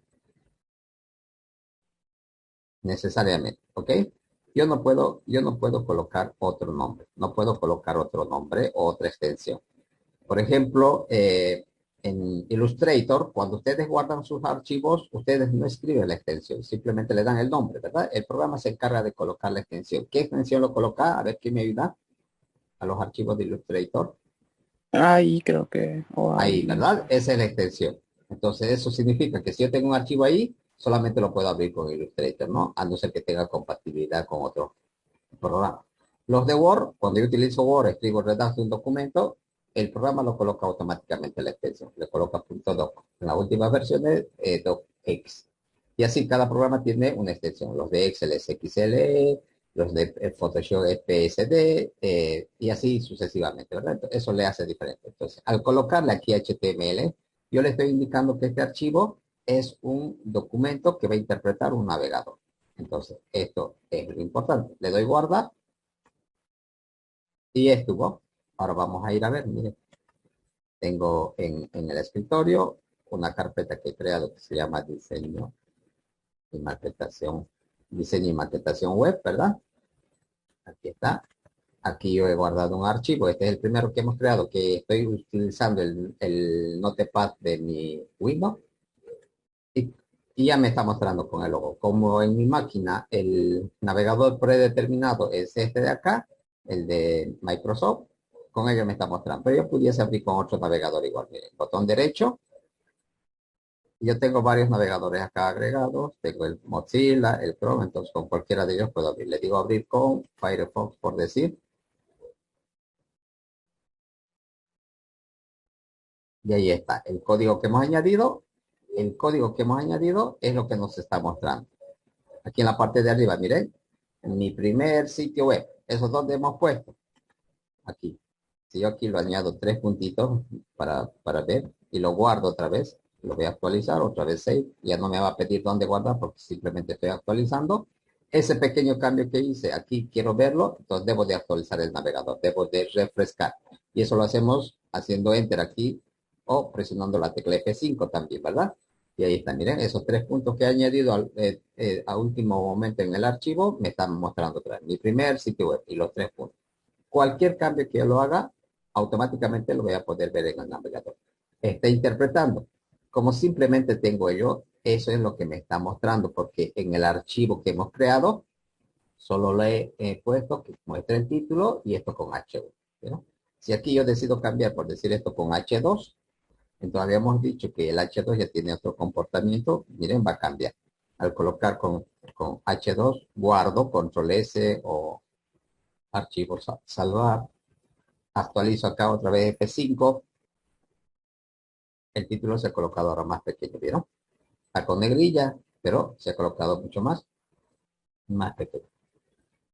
necesariamente, ¿ok? Yo no puedo colocar otro nombre, no puedo colocar otro nombre o otra extensión. Por ejemplo, en Illustrator, cuando ustedes guardan sus archivos, ustedes no escriben la extensión, simplemente le dan el nombre, ¿verdad? El programa se encarga de colocar la extensión. ¿Qué extensión lo coloca? A ver, ¿quién me ayuda? A los archivos de Illustrator. Ahí creo que, o Ahí, ahí. ¿verdad? Esa es la extensión. Entonces, eso significa que si yo tengo un archivo ahí, solamente lo puedo abrir con Illustrator, ¿no? A no ser que tenga compatibilidad con otro programa. Los de Word, cuando yo utilizo Word, escribo redacto un documento, el programa lo coloca automáticamente en la extensión, le coloca .doc. En la última versión es docx. Y así cada programa tiene una extensión. Los de Excel es XLE, los de Photoshop es PSD, y así sucesivamente, ¿verdad? Entonces, eso le hace diferente. Entonces, al colocarle aquí HTML, yo le estoy indicando que este archivo es un documento que va a interpretar un navegador. Entonces, esto es lo importante. Le doy guardar y estuvo. Ahora vamos a ir a ver, mire, tengo en el escritorio una carpeta que he creado que se llama y maquetación, diseño y maquetación web, ¿verdad? Aquí está. Aquí yo he guardado un archivo. Este es el primero que hemos creado, que estoy utilizando el Notepad de mi Windows. Y, y ya me está mostrando con el logo. Como en mi máquina el navegador predeterminado es este de acá, el de Microsoft, con ello me está mostrando. Pero yo pudiese abrir con otro navegador igual. Miren, botón derecho. Yo tengo varios navegadores acá agregados. Tengo el Mozilla, el Chrome, entonces con cualquiera de ellos puedo abrir. Le digo abrir con Firefox por decir. Y ahí está. El código que hemos añadido. El código que hemos añadido es lo que nos está mostrando. Aquí en la parte de arriba, miren, en mi primer sitio web, eso es donde hemos puesto, aquí. Si yo aquí lo añado 3 puntitos para ver y lo guardo otra vez, lo voy a actualizar, otra vez save, ya no me va a pedir dónde guardar porque simplemente estoy actualizando. Ese pequeño cambio que hice, aquí quiero verlo, entonces debo de actualizar el navegador, debo de refrescar. Y eso lo hacemos haciendo enter aquí o presionando la tecla F5 también, ¿verdad? Y ahí está, miren, esos 3 puntos que he añadido a último momento en el archivo me están mostrando otra vez mi primer sitio web y los 3 puntos. Cualquier cambio que yo lo haga, automáticamente lo voy a poder ver en el navegador. Está interpretando. Como simplemente tengo yo, eso es lo que me está mostrando, porque en el archivo que hemos creado, solo le he puesto que muestre el título y esto con H1. ¿no? Si aquí yo decido cambiar, por decir esto con H2, entonces habíamos dicho que el H2 ya tiene otro comportamiento, miren, va a cambiar. Al colocar con H2, guardo, control S o archivo salvar. Actualizo acá otra vez F5. El título se ha colocado ahora más pequeño, ¿vieron? Está con negrilla, pero se ha colocado mucho más pequeño.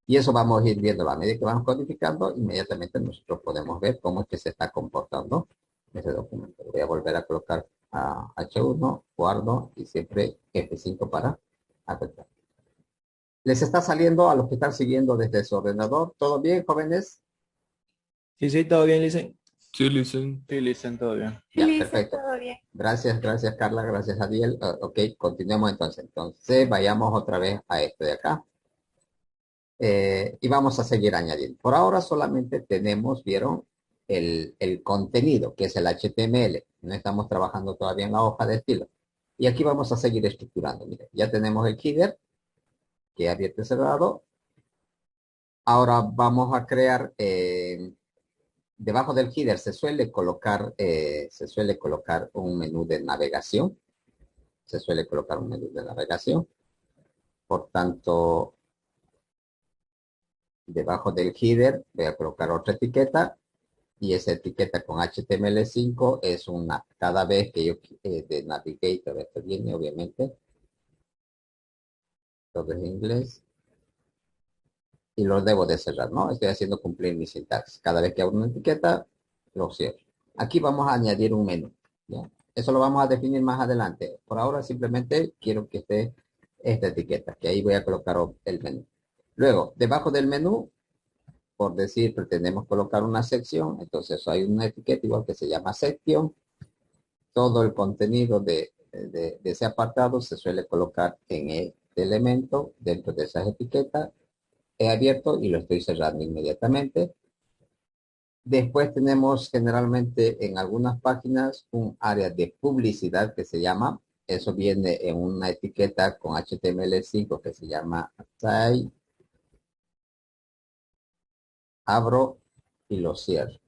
Y eso vamos a ir viendo a medida que vamos codificando, inmediatamente nosotros podemos ver cómo es que se está comportando ese documento. Voy a volver a colocar a H1, guardo y siempre F5 para apretar. ¿Les está saliendo a los que están siguiendo desde su ordenador? ¿Todo bien, jóvenes? Sí, sí, todo bien, Licen. Sí, listen. Sí, listen, todo bien. Ya, Listo, perfecto. todo bien. Gracias, gracias Carla, gracias Adiel. Ok, continuemos entonces. Entonces, vayamos otra vez a esto de acá. Y vamos a seguir añadiendo. Por ahora solamente tenemos, vieron, el contenido, que es el HTML. No estamos trabajando todavía en la hoja de estilo. Y aquí vamos a seguir estructurando. Miren, ya tenemos el header, que abierto y cerrado. Ahora vamos a crear, debajo del header se suele colocar un menú de navegación. Se suele colocar un menú de navegación. Por tanto, debajo del header voy a colocar otra etiqueta y esa etiqueta con HTML5 es una, cada vez que yo de Navigator, esto viene obviamente, todo es inglés, y lo debo de cerrar, ¿no? Estoy haciendo cumplir mi sintaxis. Cada vez que hago una etiqueta, lo cierro. Aquí vamos a añadir un menú, ¿ya? Eso lo vamos a definir más adelante. Por ahora simplemente quiero que esté esta etiqueta, que ahí voy a colocar el menú. Luego, debajo del menú, por decir, pretendemos colocar una sección, entonces hay una etiqueta igual que se llama sección. Todo el contenido de ese apartado se suele colocar en este elemento dentro de esas etiquetas. He abierto y lo estoy cerrando inmediatamente. Después tenemos generalmente en algunas páginas un área de publicidad que se llama, eso viene en una etiqueta con HTML5 que se llama tag. Abro y lo cierro.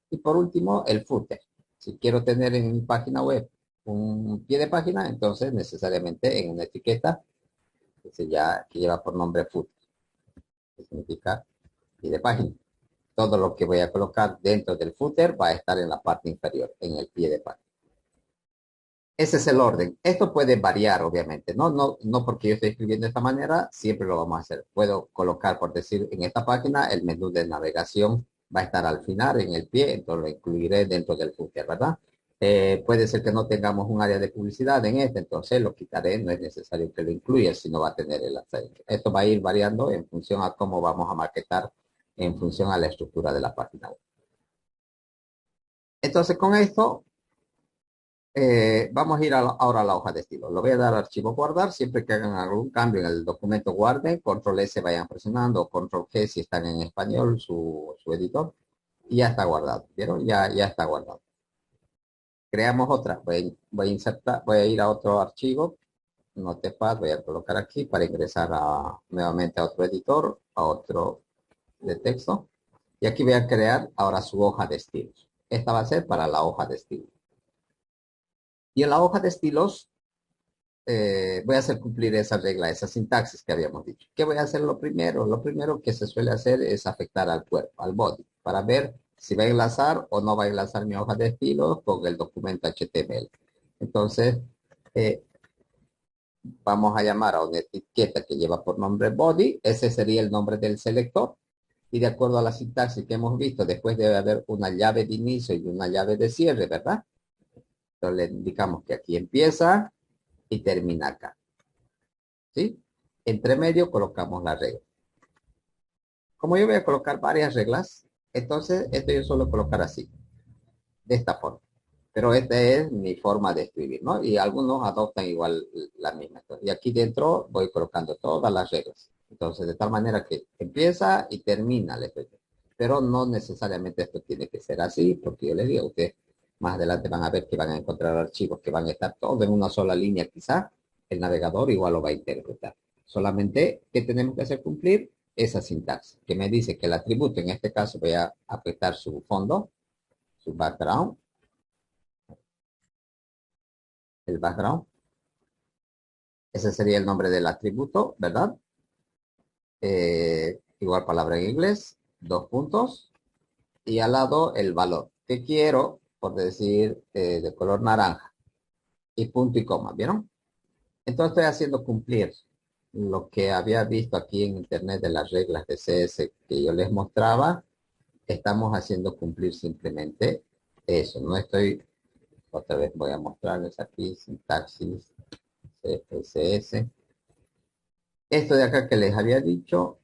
Y por último, el footer. Si quiero tener en mi página web un pie de página, entonces necesariamente en una etiqueta que lleva por nombre footer, que significa pie de página. Todo lo que voy a colocar dentro del footer va a estar en la parte inferior, en el pie de página. Ese es el orden. Esto puede variar, obviamente. No porque yo estoy escribiendo de esta manera, siempre lo vamos a hacer. Puedo colocar, por decir, en esta página, el menú de navegación va a estar al final, en el pie, entonces lo incluiré dentro del footer, ¿verdad? Puede ser que no tengamos un área de publicidad en este, entonces lo quitaré, no es necesario que lo incluya, sino va a tener el aceite. Esto va a ir variando en función a cómo vamos a maquetar, en función a la estructura de la página web. Entonces, con esto vamos a ir ahora a la hoja de estilo. Lo voy a dar al archivo guardar. Siempre que hagan algún cambio en el documento guarden. Control S vayan presionando. Control G si están en español su editor. Y ya está guardado. ¿Vieron? Ya está guardado. Creamos otra. Voy a insertar. Voy a ir a otro archivo. Notepad. Voy a colocar aquí para ingresar nuevamente a otro editor. A otro de texto. Y aquí voy a crear ahora su hoja de estilos. Esta va a ser para la hoja de estilos. Y en la hoja de estilos voy a hacer cumplir esa regla, esa sintaxis que habíamos dicho. ¿Qué voy a hacer lo primero? Lo primero que se suele hacer es afectar al cuerpo, al body, para ver si va a enlazar o no va a enlazar mi hoja de estilos con el documento HTML. Entonces, eh, vamos a llamar a una etiqueta que lleva por nombre body. Ese sería el nombre del selector. Y de acuerdo a la sintaxis que hemos visto, después debe haber una llave de inicio y una llave de cierre, ¿verdad? Entonces le indicamos que aquí empieza y termina acá. ¿Sí? Entre medio colocamos la regla. Como yo voy a colocar varias reglas, entonces esto yo suelo colocar así, de esta forma. Pero esta es mi forma de escribir, ¿no? Y algunos adoptan igual la misma. Y aquí dentro voy colocando todas las reglas. Entonces, de tal manera que empieza y termina el efecto. Pero no necesariamente esto tiene que ser así, porque yo les digo a ustedes, más adelante van a ver que van a encontrar archivos que van a estar todos en una sola línea, quizá. El navegador igual lo va a interpretar. Solamente que tenemos que hacer cumplir esa sintaxis, que me dice que el atributo, en este caso voy a apretar su fondo, su background, el background. Ese sería el nombre del atributo, ¿verdad? Igual palabra en inglés, dos puntos. y al lado el valor que quiero, por decir, de color naranja, y punto y coma, ¿vieron? Entonces estoy haciendo cumplir lo que había visto aquí en internet de las reglas de CS que yo les mostraba. Estamos haciendo cumplir simplemente eso. No estoy, otra vez voy a mostrarles aquí, sintaxis, CSS. Esto de acá que les había dicho,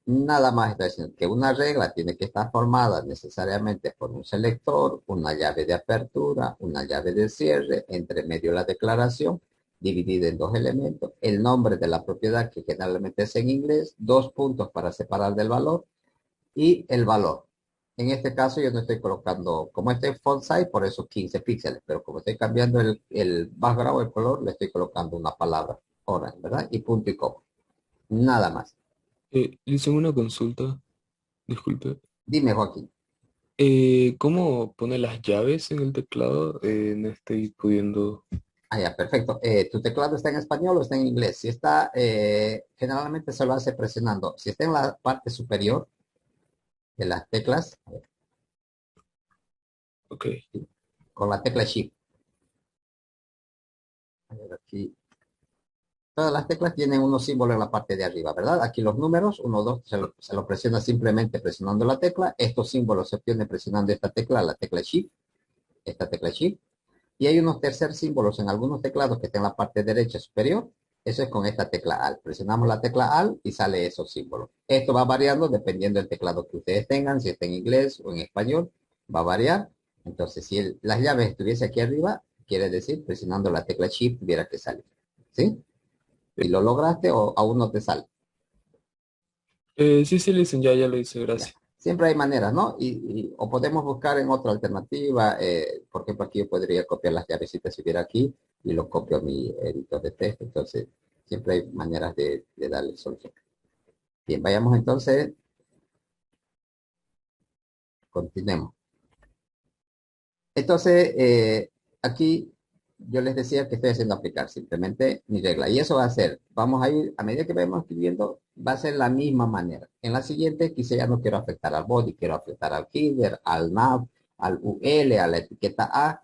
nada más está diciendo que una regla tiene que estar formada necesariamente por un selector, una llave de apertura, una llave de cierre, entre medio la declaración, dividida en dos elementos, el nombre de la propiedad, que generalmente es en inglés, dos puntos para separar del valor, y el valor. En este caso yo no estoy colocando, como este font size, por eso 15 píxeles, pero como estoy cambiando el background, el color, le estoy colocando una palabra, orange, ¿verdad? Y punto y coma. Nada más. Le hice una consulta, disculpe. Dime, Joaquín. ¿Cómo pone las llaves en el teclado? No estoy pudiendo. Ah, ya, perfecto. ¿Tu teclado está en español o está en inglés? Si está, generalmente se lo hace presionando. Si está en la parte superior de las teclas, a ver, Ok. con la tecla Shift. A ver, aquí. Todas las teclas tienen unos símbolos en la parte de arriba, ¿verdad? Aquí los números, 1, 2, se lo presiona simplemente presionando la tecla. Estos símbolos se obtienen presionando esta tecla, la tecla Shift, esta tecla Shift. Y hay unos tercer símbolos en algunos teclados que están en la parte derecha superior. Eso es con esta tecla Alt. Presionamos la tecla Alt y sale esos símbolos. Esto va variando dependiendo del teclado que ustedes tengan, si está en inglés o en español, va a variar. Entonces, si las llaves estuviese aquí arriba, quiere decir presionando la tecla Shift tuviera que salir. ¿Sí? Si lo lograste o aún no te sale. Sí, sí, listen, ya lo hice, Ya. gracias. Siempre hay maneras, ¿no? O podemos buscar en otra alternativa. Por ejemplo, aquí yo podría copiar las llavecitas si hubiera aquí y lo copio a mi editor de texto. Entonces, siempre hay maneras de darle solución. Bien, vayamos entonces, continuemos. Entonces, aquí yo les decía que estoy haciendo aplicar simplemente mi regla. Y eso va a ser, vamos a ir, a medida que vamos escribiendo, va a ser la misma manera. En la siguiente, quizá ya no quiero afectar al body, quiero afectar al header, al nav, al UL, a la etiqueta A,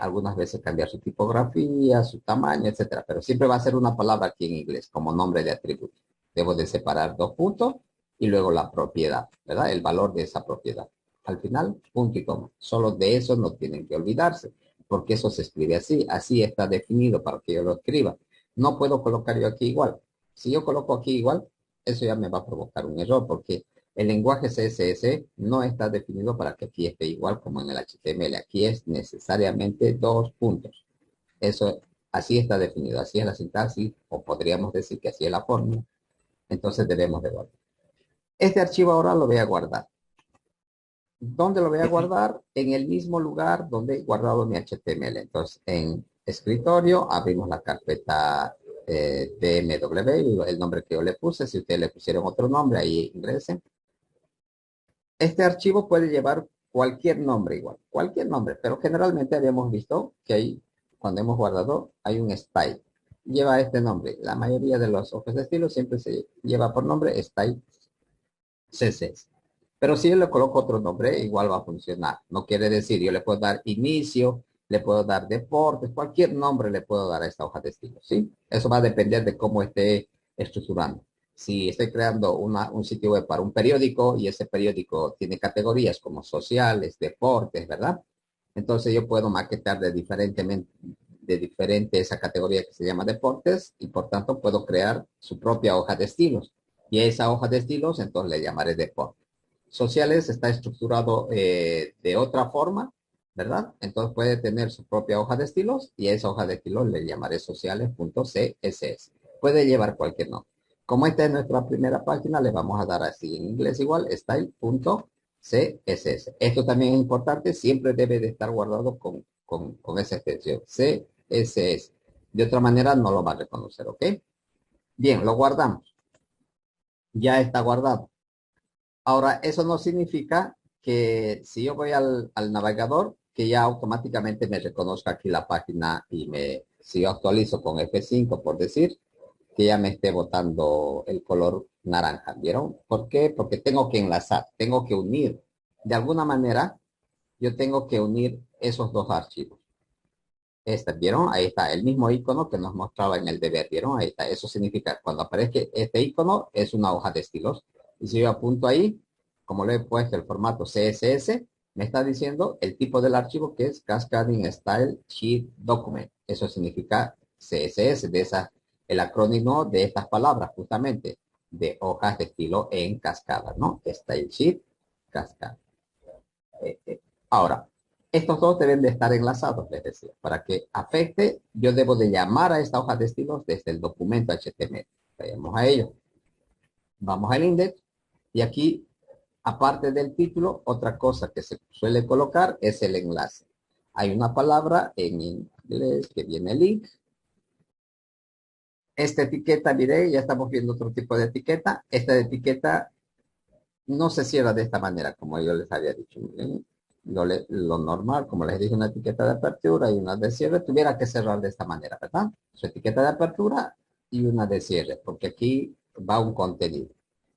algunas veces cambiar su tipografía, su tamaño, etcétera. Pero siempre va a ser una palabra aquí en inglés como nombre de atributo. Debo de separar dos puntos y luego la propiedad, ¿verdad? El valor de esa propiedad. Al final, punto y coma. Solo de eso no tienen que olvidarse, porque eso se escribe así. Así está definido para que yo lo escriba. No puedo colocar yo aquí igual. Si yo coloco aquí igual, eso ya me va a provocar un error, porque el lenguaje CSS no está definido para que aquí esté igual como en el HTML. Aquí es necesariamente dos puntos. Eso, así está definido. Así es la sintaxis, o podríamos decir que así es la fórmula. Entonces debemos de guardar. Este archivo ahora lo voy a guardar. ¿Dónde lo voy a guardar? En el mismo lugar donde he guardado mi HTML. Entonces, en escritorio, abrimos la carpeta DMW, el nombre que yo le puse. Si ustedes le pusieron otro nombre, ahí ingresen. Este archivo puede llevar cualquier nombre igual, cualquier nombre, pero generalmente habíamos visto que ahí, cuando hemos guardado, hay un style. Lleva este nombre. La mayoría de los hojas de estilo siempre se lleva por nombre style CSS. Pero si yo le coloco otro nombre, igual va a funcionar. No quiere decir, yo le puedo dar inicio, le puedo dar deportes, cualquier nombre le puedo dar a esta hoja de estilo, ¿sí? Eso va a depender de cómo esté estructurando. Si estoy creando un sitio web para un periódico y ese periódico tiene categorías como sociales, deportes, ¿verdad? Entonces yo puedo maquetar de diferente esa categoría que se llama deportes y por tanto puedo crear su propia hoja de estilos. Y a esa hoja de estilos entonces le llamaré deporte. Sociales está estructurado de otra forma, ¿verdad? Entonces puede tener su propia hoja de estilos y a esa hoja de estilos le llamaré sociales.css. Puede llevar cualquier nombre. Como esta es nuestra primera página, le vamos a dar así en inglés igual, style.css. Esto también es importante, siempre debe de estar guardado con esa extensión, CSS. De otra manera no lo va a reconocer, ¿ok? Bien, lo guardamos. Ya está guardado. Ahora, eso no significa que si yo voy al navegador, que ya automáticamente me reconozca aquí la página y si yo actualizo con F5, por decir, que ya me esté botando el color naranja. ¿Vieron? ¿Por qué? Porque tengo que enlazar, tengo que unir de alguna manera, yo tengo que unir esos dos archivos. ¿Vieron? Ahí está, el mismo icono que nos mostraba en el deber, ¿vieron? Ahí está, eso significa, cuando aparece este icono, es una hoja de estilos. Y si yo apunto ahí, como le he puesto el formato CSS, me está diciendo el tipo del archivo que es Cascading Style Sheet Document. Eso significa CSS, el acrónimo de estas palabras, justamente, de hojas de estilo en cascada, ¿no? Style Sheet, cascada. Ahora, estos dos deben de estar enlazados, les decía. Para que afecte, yo debo de llamar a esta hoja de estilos desde el documento HTML. Vayamos a ello. Vamos al index y aquí, aparte del título, otra cosa que se suele colocar es el enlace. Hay una palabra en inglés que viene link. Esta etiqueta, mire, ya estamos viendo otro tipo de etiqueta. Esta etiqueta no se cierra de esta manera, como yo les había dicho. Miren, lo normal, como les dije, una etiqueta de apertura y una de cierre, tuviera que cerrar de esta manera, ¿verdad? Su etiqueta de apertura y una de cierre, porque aquí va un contenido.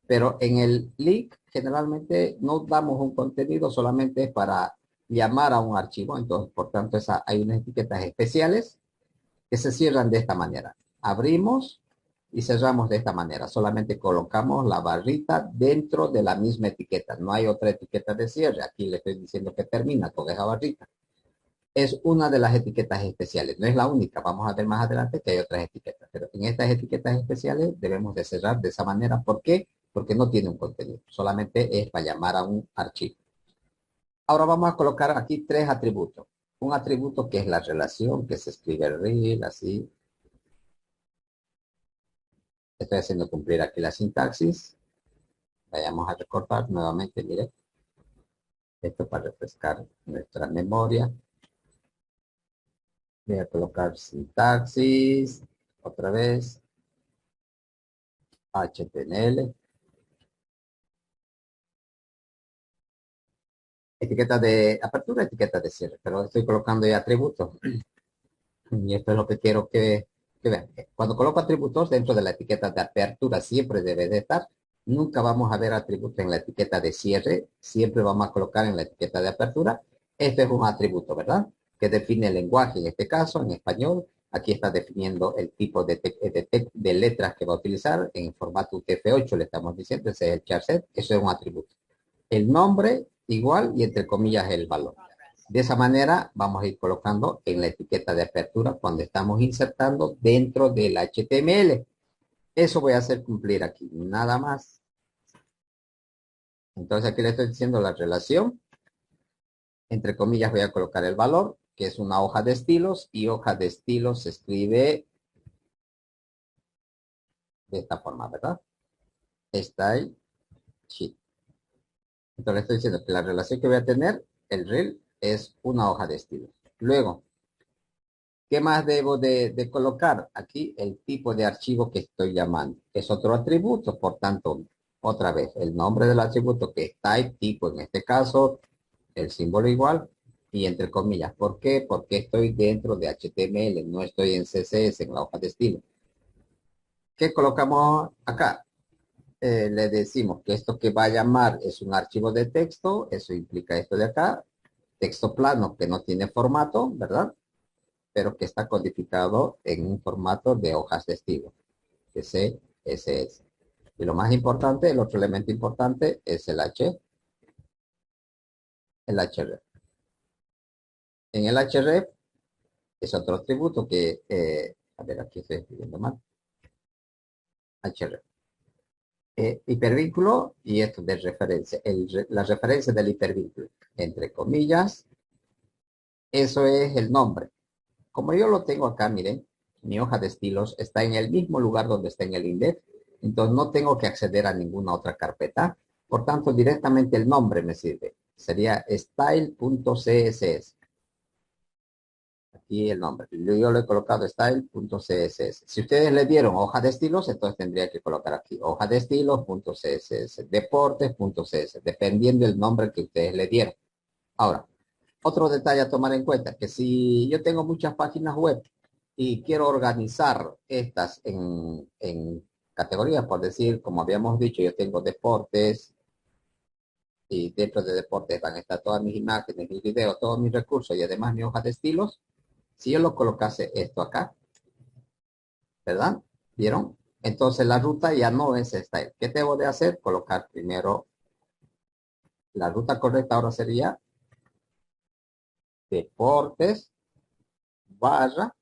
Pero en el link generalmente no damos un contenido, solamente para llamar a un archivo. Entonces, por tanto, hay unas etiquetas especiales que se cierran de esta manera. Abrimos y cerramos de esta manera. Solamente colocamos la barrita dentro de la misma etiqueta. No hay otra etiqueta de cierre. Aquí le estoy diciendo que termina con esa barrita. Es una de las etiquetas especiales. No es la única. Vamos a ver más adelante que hay otras etiquetas. Pero en estas etiquetas especiales debemos de cerrar de esa manera. ¿Por qué? Porque no tiene un contenido. Solamente es para llamar a un archivo. Ahora vamos a colocar aquí tres atributos. Un atributo que es la relación, que se escribe rel, así. Estoy haciendo cumplir aquí la sintaxis. Vayamos a recortar nuevamente, mire. Esto para refrescar nuestra memoria. Voy a colocar sintaxis. Otra vez. HTML. Etiqueta de apertura, etiqueta de cierre. Pero estoy colocando ya atributos. Y esto es lo que quiero que vean. Cuando coloco atributos dentro de la etiqueta de apertura, siempre debe de estar. Nunca vamos a ver atributos en la etiqueta de cierre. Siempre vamos a colocar en la etiqueta de apertura. Este es un atributo, ¿verdad? Que define el lenguaje, en este caso, en español. Aquí está definiendo el tipo de letras que va a utilizar. En formato UTF-8 le estamos diciendo, ese es el charset. Eso es un atributo. El nombre igual y entre comillas el valor. De esa manera vamos a ir colocando en la etiqueta de apertura cuando estamos insertando dentro del HTML. Eso voy a hacer cumplir aquí, nada más. Entonces aquí le estoy diciendo la relación. Entre comillas voy a colocar el valor, que es una hoja de estilos, y hoja de estilos se escribe de esta forma, ¿verdad? Style sheet. Entonces le estoy diciendo que la relación que voy a tener, el rel, es una hoja de estilos. Luego, ¿qué más debo de colocar? Aquí el tipo de archivo que estoy llamando. Es otro atributo, por tanto, otra vez, el nombre del atributo que es type, tipo, en este caso, el símbolo igual, y entre comillas. ¿Por qué? Porque estoy dentro de HTML, no estoy en CSS, en la hoja de estilo. ¿Qué colocamos acá? Le decimos que esto que va a llamar es un archivo de texto, eso implica esto de acá, texto plano que no tiene formato, ¿verdad? Pero que está codificado en un formato de hojas de estilo, de CSS. Y lo más importante, el otro elemento importante es el href. En el href es otro atributo que, a ver, aquí estoy escribiendo mal, href. Hipervínculo y esto de referencia, la referencia del hipervínculo, entre comillas, eso es el nombre. Como yo lo tengo acá, miren, mi hoja de estilos está en el mismo lugar donde está en el index, entonces no tengo que acceder a ninguna otra carpeta. Por tanto, directamente el nombre me sirve. Sería style.css. Aquí el nombre. Yo le he colocado style.css. Si ustedes le dieron hoja de estilos, entonces tendría que colocar aquí hoja de estilos.css, deportes.css, dependiendo del nombre que ustedes le dieron. Ahora, otro detalle a tomar en cuenta, que si yo tengo muchas páginas web y quiero organizar estas en categorías, por decir, como habíamos dicho, yo tengo deportes, y dentro de deportes van a estar todas mis imágenes, mis videos, todos mis recursos y además mi hoja de estilos. Si yo lo colocase esto acá, ¿verdad? ¿Vieron? Entonces la ruta ya no es esta. ¿Qué debo de hacer? Colocar primero, la ruta correcta ahora sería deportes barra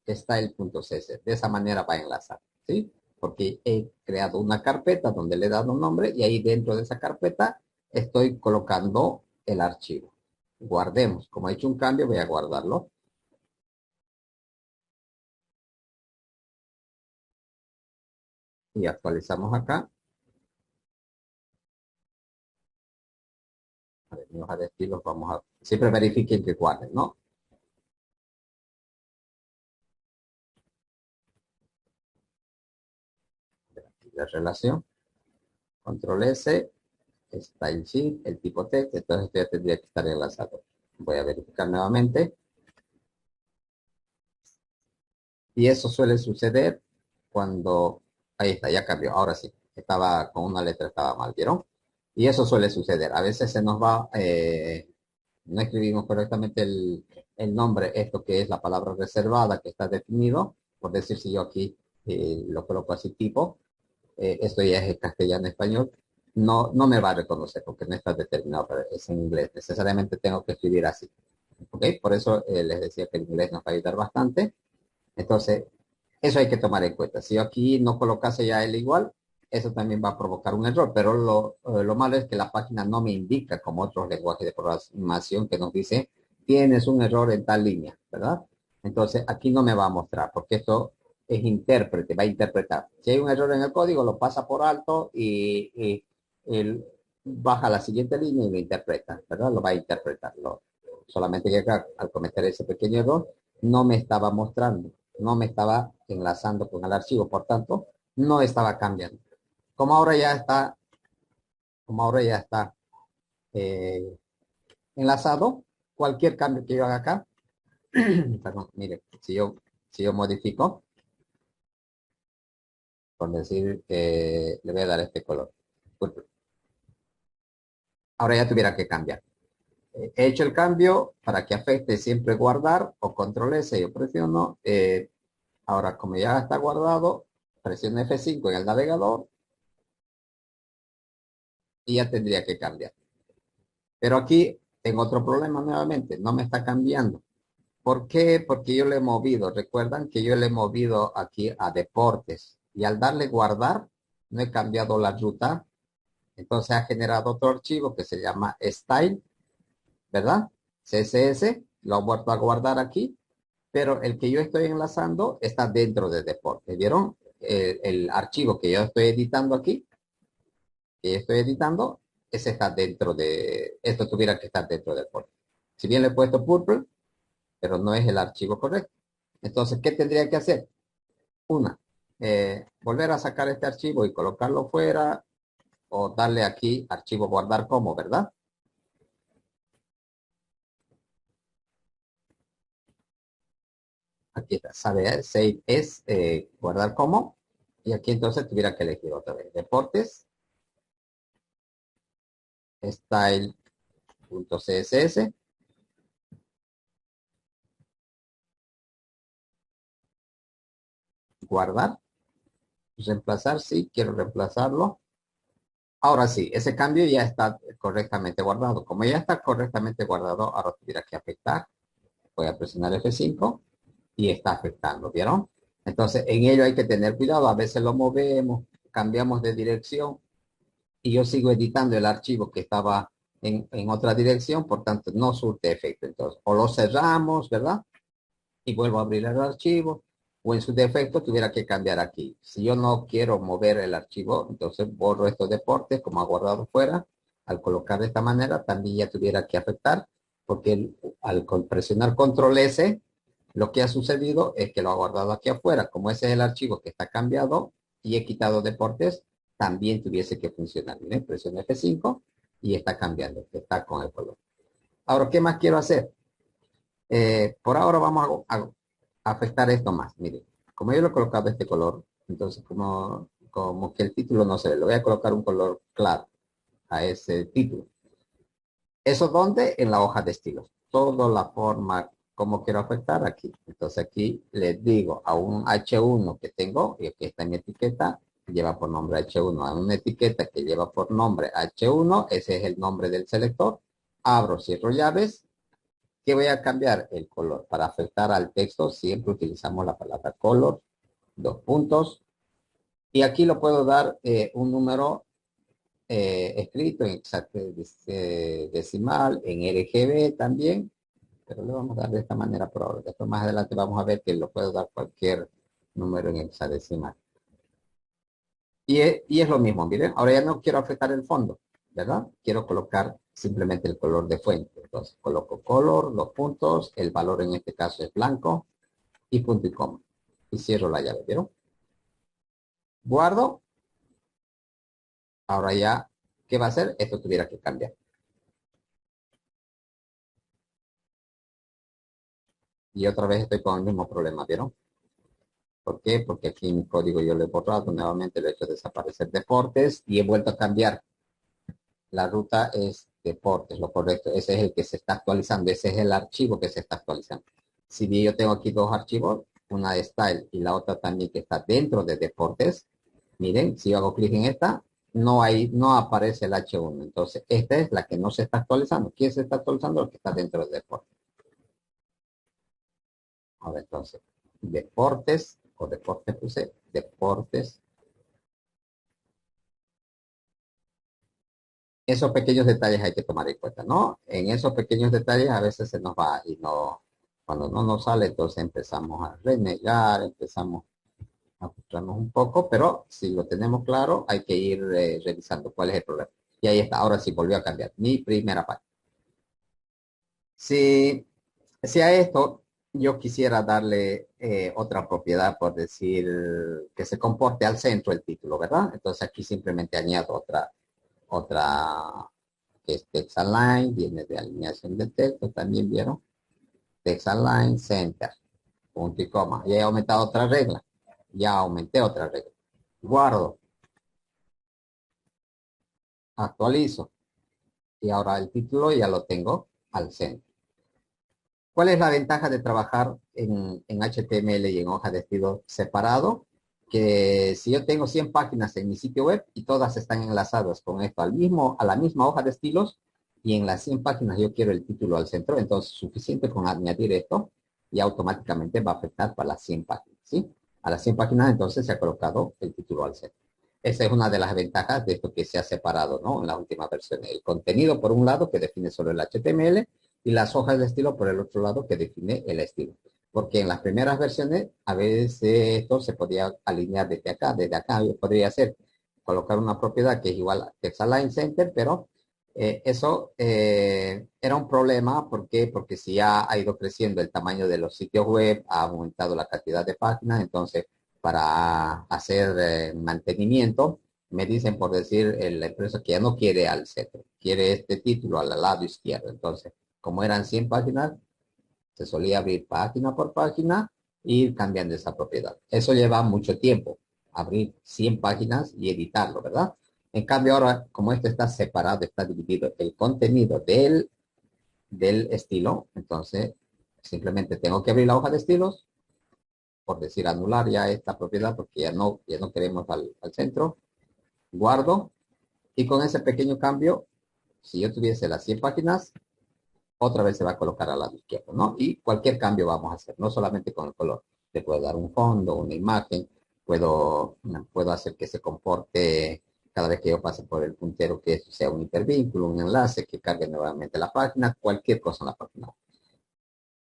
style.css. De esa manera va a enlazar, ¿sí? Porque he creado una carpeta donde le he dado un nombre y ahí dentro de esa carpeta estoy colocando el archivo. Guardemos. Como he hecho un cambio, voy a guardarlo. Y actualizamos acá. A ver, mi hoja de estilos, vamos a... Siempre verifiquen que guarden, ¿no? La relación. Control S. Style sheet, el tipo text. Entonces esto ya tendría que estar enlazado. Voy a verificar nuevamente. Y eso suele suceder cuando... Ahí está, ya cambió. Ahora sí. Estaba con una letra, estaba mal, ¿vieron? Y eso suele suceder. A veces se nos va... no escribimos correctamente el nombre, esto que es la palabra reservada que está definido. Por decir, si yo aquí lo coloco así tipo, esto ya es castellano-español, no me va a reconocer porque no está determinado, pero es en inglés. Necesariamente tengo que escribir así. ¿Ok? Por eso les decía que el inglés nos va a ayudar bastante. Entonces, eso hay que tomar en cuenta. Si yo aquí no colocase ya el igual, eso también va a provocar un error, pero lo malo es que la página no me indica, como otros lenguajes de programación que nos dice, tienes un error en tal línea, ¿verdad? Entonces, aquí no me va a mostrar, porque esto es intérprete, va a interpretar. Si hay un error en el código, lo pasa por alto y él baja a la siguiente línea y lo interpreta, ¿verdad? Lo va a interpretar. Solamente que acá, al cometer ese pequeño error, no me estaba mostrando, no me estaba enlazando con el archivo, por tanto, no estaba cambiando. Como ahora ya está, como ahora ya está eh, enlazado, cualquier cambio que yo haga acá, perdón, mire, si yo modifico, por decir, le voy a dar este color. Ahora ya tuviera que cambiar. He hecho el cambio para que afecte siempre guardar o control S, yo presiono. Ahora, como ya está guardado, presiono F5 en el navegador y ya tendría que cambiar. Pero aquí tengo otro problema nuevamente, no me está cambiando. ¿Por qué? Porque yo le he movido. Recuerdan que yo le he movido aquí a deportes y al darle guardar, no he cambiado la ruta. Entonces ha generado otro archivo que se llama style, ¿verdad? CSS, lo he vuelto a guardar aquí, pero el que yo estoy enlazando está dentro de deportes. ¿Vieron? El archivo que yo estoy editando aquí, ese está dentro de, esto tuviera que estar dentro de deportes. Si bien le he puesto purple, pero no es el archivo correcto. Entonces, ¿qué tendría que hacer? Una, volver a sacar este archivo y colocarlo fuera o darle aquí archivo guardar como, ¿verdad? Aquí está, sabe, save es guardar como. Y aquí entonces tuviera que elegir otra vez. Deportes, style.css, guardar, reemplazar, sí, quiero reemplazarlo. Ahora sí, ese cambio ya está correctamente guardado. Como ya está correctamente guardado, ahora tuviera que afectar. Voy a presionar F5 y está afectando, ¿vieron? Entonces, en ello hay que tener cuidado. A veces lo movemos, cambiamos de dirección y yo sigo editando el archivo que estaba en otra dirección, por tanto, no surte efecto. Entonces, o lo cerramos, ¿verdad? Y vuelvo a abrir el archivo, o en su defecto tuviera que cambiar aquí. Si yo no quiero mover el archivo, entonces borro estos deportes como ha guardado fuera. Al colocar de esta manera, también ya tuviera que afectar, porque al presionar control S, lo que ha sucedido es que lo ha guardado aquí afuera. Como ese es el archivo que está cambiado y he quitado deportes, también tuviese que funcionar. Miren, presiono F5 y está cambiando, está con el color. Ahora, ¿qué más quiero hacer? Por ahora vamos a afectar esto más. Miren, como yo lo he colocado de este color, entonces como que el título no se ve, le voy a colocar un color claro a ese título. ¿Eso dónde? En la hoja de estilos. Toda la forma como quiero afectar aquí. Entonces aquí les digo a un H1 que tengo, y aquí está en mi etiqueta, lleva por nombre H1. A una etiqueta que lleva por nombre H1, ese es el nombre del selector. Abro, cierro llaves. ¿Qué voy a cambiar? El color. Para afectar al texto siempre utilizamos la palabra color, dos puntos. Y aquí lo puedo dar un número escrito en decimal, en RGB también, pero le vamos a dar de esta manera por ahora. Después más adelante vamos a ver que lo puedo dar cualquier número en hexadecimal. Y es lo mismo, miren, ahora ya no quiero afectar el fondo, ¿verdad? Quiero colocar simplemente el color de fuente. Entonces coloco color, los puntos, el valor en este caso es blanco, y punto y coma. Y cierro la llave, ¿vieron? Guardo. Ahora ya, ¿qué va a hacer? Esto tuviera que cambiar. Y otra vez estoy con el mismo problema, ¿vieron? ¿Por qué? Porque aquí en mi código yo lo he borrado, nuevamente lo he hecho desaparecer deportes y he vuelto a cambiar. La ruta es deportes, lo correcto. Ese es el que se está actualizando, ese es el archivo que se está actualizando. Si bien yo tengo aquí dos archivos, una de style y la otra también que está dentro de deportes, miren, si yo hago clic en esta, no aparece el H1. Entonces, esta es la que no se está actualizando. ¿Quién se está actualizando? El que está dentro de deportes. Ahora entonces, deportes, o deportes puse, deportes. Esos pequeños detalles hay que tomar en cuenta, ¿no? En esos pequeños detalles a veces se nos va y no, cuando no nos sale, entonces empezamos a renegar, empezamos a frustrarnos un poco, pero si lo tenemos claro, hay que ir revisando cuál es el problema. Y ahí está, ahora sí volvió a cambiar mi primera página. Si a esto yo quisiera darle otra propiedad, por decir que se comporte al centro el título, ¿verdad? Entonces aquí simplemente añado otra que es text align, viene de alineación de texto, también vieron, text align center, punto y coma. Ya he aumentado otra regla, ya aumenté otra regla. Guardo, actualizo y ahora el título ya lo tengo al centro. ¿Cuál es la ventaja de trabajar en HTML y en hoja de estilo separado? Que si yo tengo 100 páginas en mi sitio web y todas están enlazadas con esto a la misma hoja de estilos, y en las 100 páginas yo quiero el título al centro, entonces suficiente con añadir esto y automáticamente va a afectar para las 100 páginas, ¿sí? A las 100 páginas entonces se ha colocado el título al centro. Esa es una de las ventajas de esto que se ha separado, ¿no? En la última versión. El contenido por un lado que define solo el HTML y las hojas de estilo por el otro lado que define el estilo. Porque en las primeras versiones a veces esto se podía alinear desde acá yo podría hacer, colocar una propiedad que es igual a text align center, pero eso era un problema. ¿Por qué? Porque si ya ha ido creciendo el tamaño de los sitios web, ha aumentado la cantidad de páginas, entonces para hacer mantenimiento, me dicen por decir la empresa que ya no quiere al centro, quiere este título al lado izquierdo. Entonces, como eran 100 páginas, se solía abrir página por página e ir cambiando esa propiedad. Eso lleva mucho tiempo, abrir 100 páginas y editarlo, ¿verdad? En cambio ahora, como esto está separado, está dividido el contenido del estilo, entonces simplemente tengo que abrir la hoja de estilos, por decir anular ya esta propiedad porque ya no queremos al centro, guardo y con ese pequeño cambio, si yo tuviese las 100 páginas, otra vez se va a colocar al lado izquierdo, ¿no? Y cualquier cambio vamos a hacer, no solamente con el color. Le puedo dar un fondo, una imagen, puedo hacer que se comporte cada vez que yo pase por el puntero, que eso sea un hipervínculo, un enlace, que cargue nuevamente la página, cualquier cosa en la página.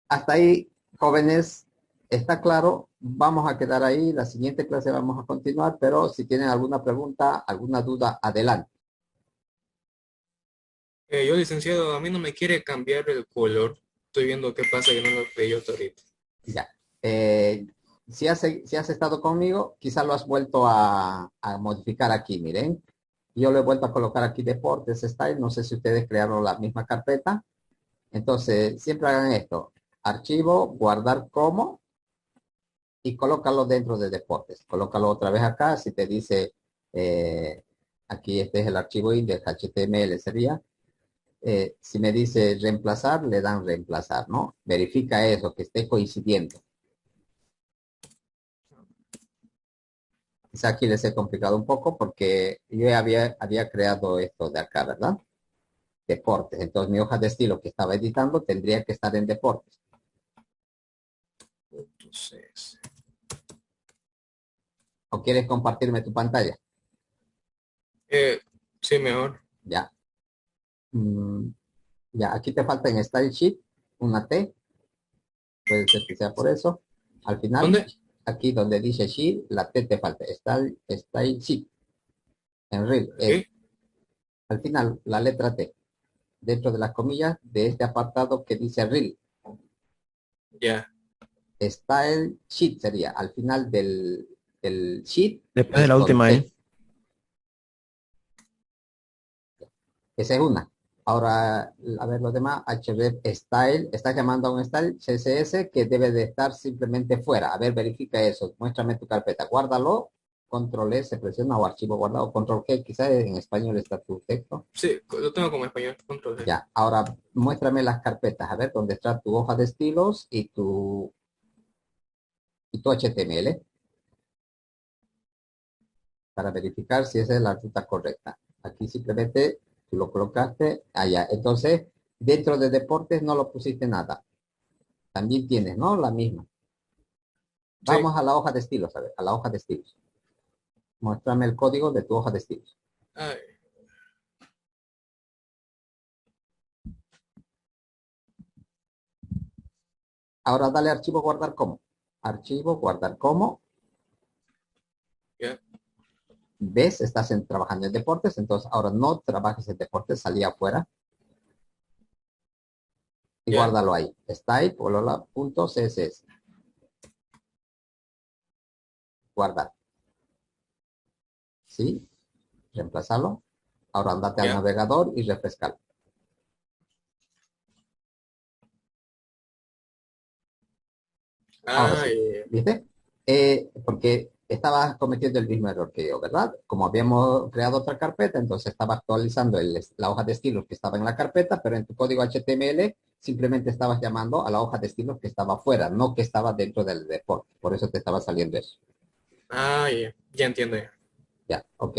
Hasta ahí, jóvenes, está claro. Vamos a quedar ahí. La siguiente clase vamos a continuar, pero si tienen alguna pregunta, alguna duda, adelante. Yo, licenciado, a mí no me quiere cambiar el color. Estoy viendo qué pasa, que no lo pedí yo ahorita. Ya. Si has estado conmigo, quizá lo has vuelto a modificar aquí, miren. Yo lo he vuelto a colocar aquí deportes style. No sé si ustedes crearon la misma carpeta. Entonces, siempre hagan esto. Archivo, guardar como y colócalo dentro de deportes. Colócalo otra vez acá. Si te dice, aquí este es el archivo index HTML sería. Si me dice reemplazar, le dan reemplazar, ¿no? Verifica eso, que esté coincidiendo. Quizá aquí les he complicado un poco porque yo había creado esto de acá, ¿verdad? Deportes. Entonces mi hoja de estilo que estaba editando tendría que estar en deportes. Entonces, ¿O quieres compartirme tu pantalla? sí, mejor. Ya. Mm, ya, aquí te falta en Style Sheet una T. Puede ser que sea por eso. Al final, ¿Dónde? aquí donde dice Sheet, la T te falta. Style Sheet. En real. Ok, Al final, la letra T. Dentro de las comillas de este apartado que dice Real. ya. Style Sheet sería al final del sheet, Después de es la con última, T. Esa es una. Ahora, a ver los demás, HB Style, estás llamando a un Style CSS que debe de estar simplemente fuera. A ver, verifica eso. Muéstrame tu carpeta. Guárdalo. Control S, presiona o archivo guardado. Control G, quizás en español está tu texto. Sí, lo tengo como español. Control C. Ya, ahora muéstrame las carpetas. A ver, dónde está tu hoja de estilos y tu HTML para verificar si esa es la ruta correcta. Aquí simplemente tú lo colocaste allá. Entonces, dentro de deportes no lo pusiste nada. También tienes, ¿no? La misma. Sí. Vamos a la hoja de estilos, a ver, a la hoja de estilos. Muéstrame el código de tu hoja de estilos. Ay, Ahora dale archivo guardar como. Archivo guardar como. ya, ¿Ves? Estás trabajando en deportes, entonces ahora no trabajes en deportes, salí afuera y ya. guárdalo ahí. Style, polola.css. Guardar. ¿Sí? Reemplazarlo. Ahora andate al Ya. navegador y refrescalo. Ahora sí, Ay, ¿viste? Porque estaba cometiendo el mismo error que yo, ¿verdad? Como habíamos creado otra carpeta, entonces estaba actualizando la hoja de estilos que estaba en la carpeta, pero en tu código HTML simplemente estabas llamando a la hoja de estilos que estaba fuera, no que estaba dentro del deporte. Por eso te estaba saliendo eso. ay, ya entiendo. Ya. Ya, ok.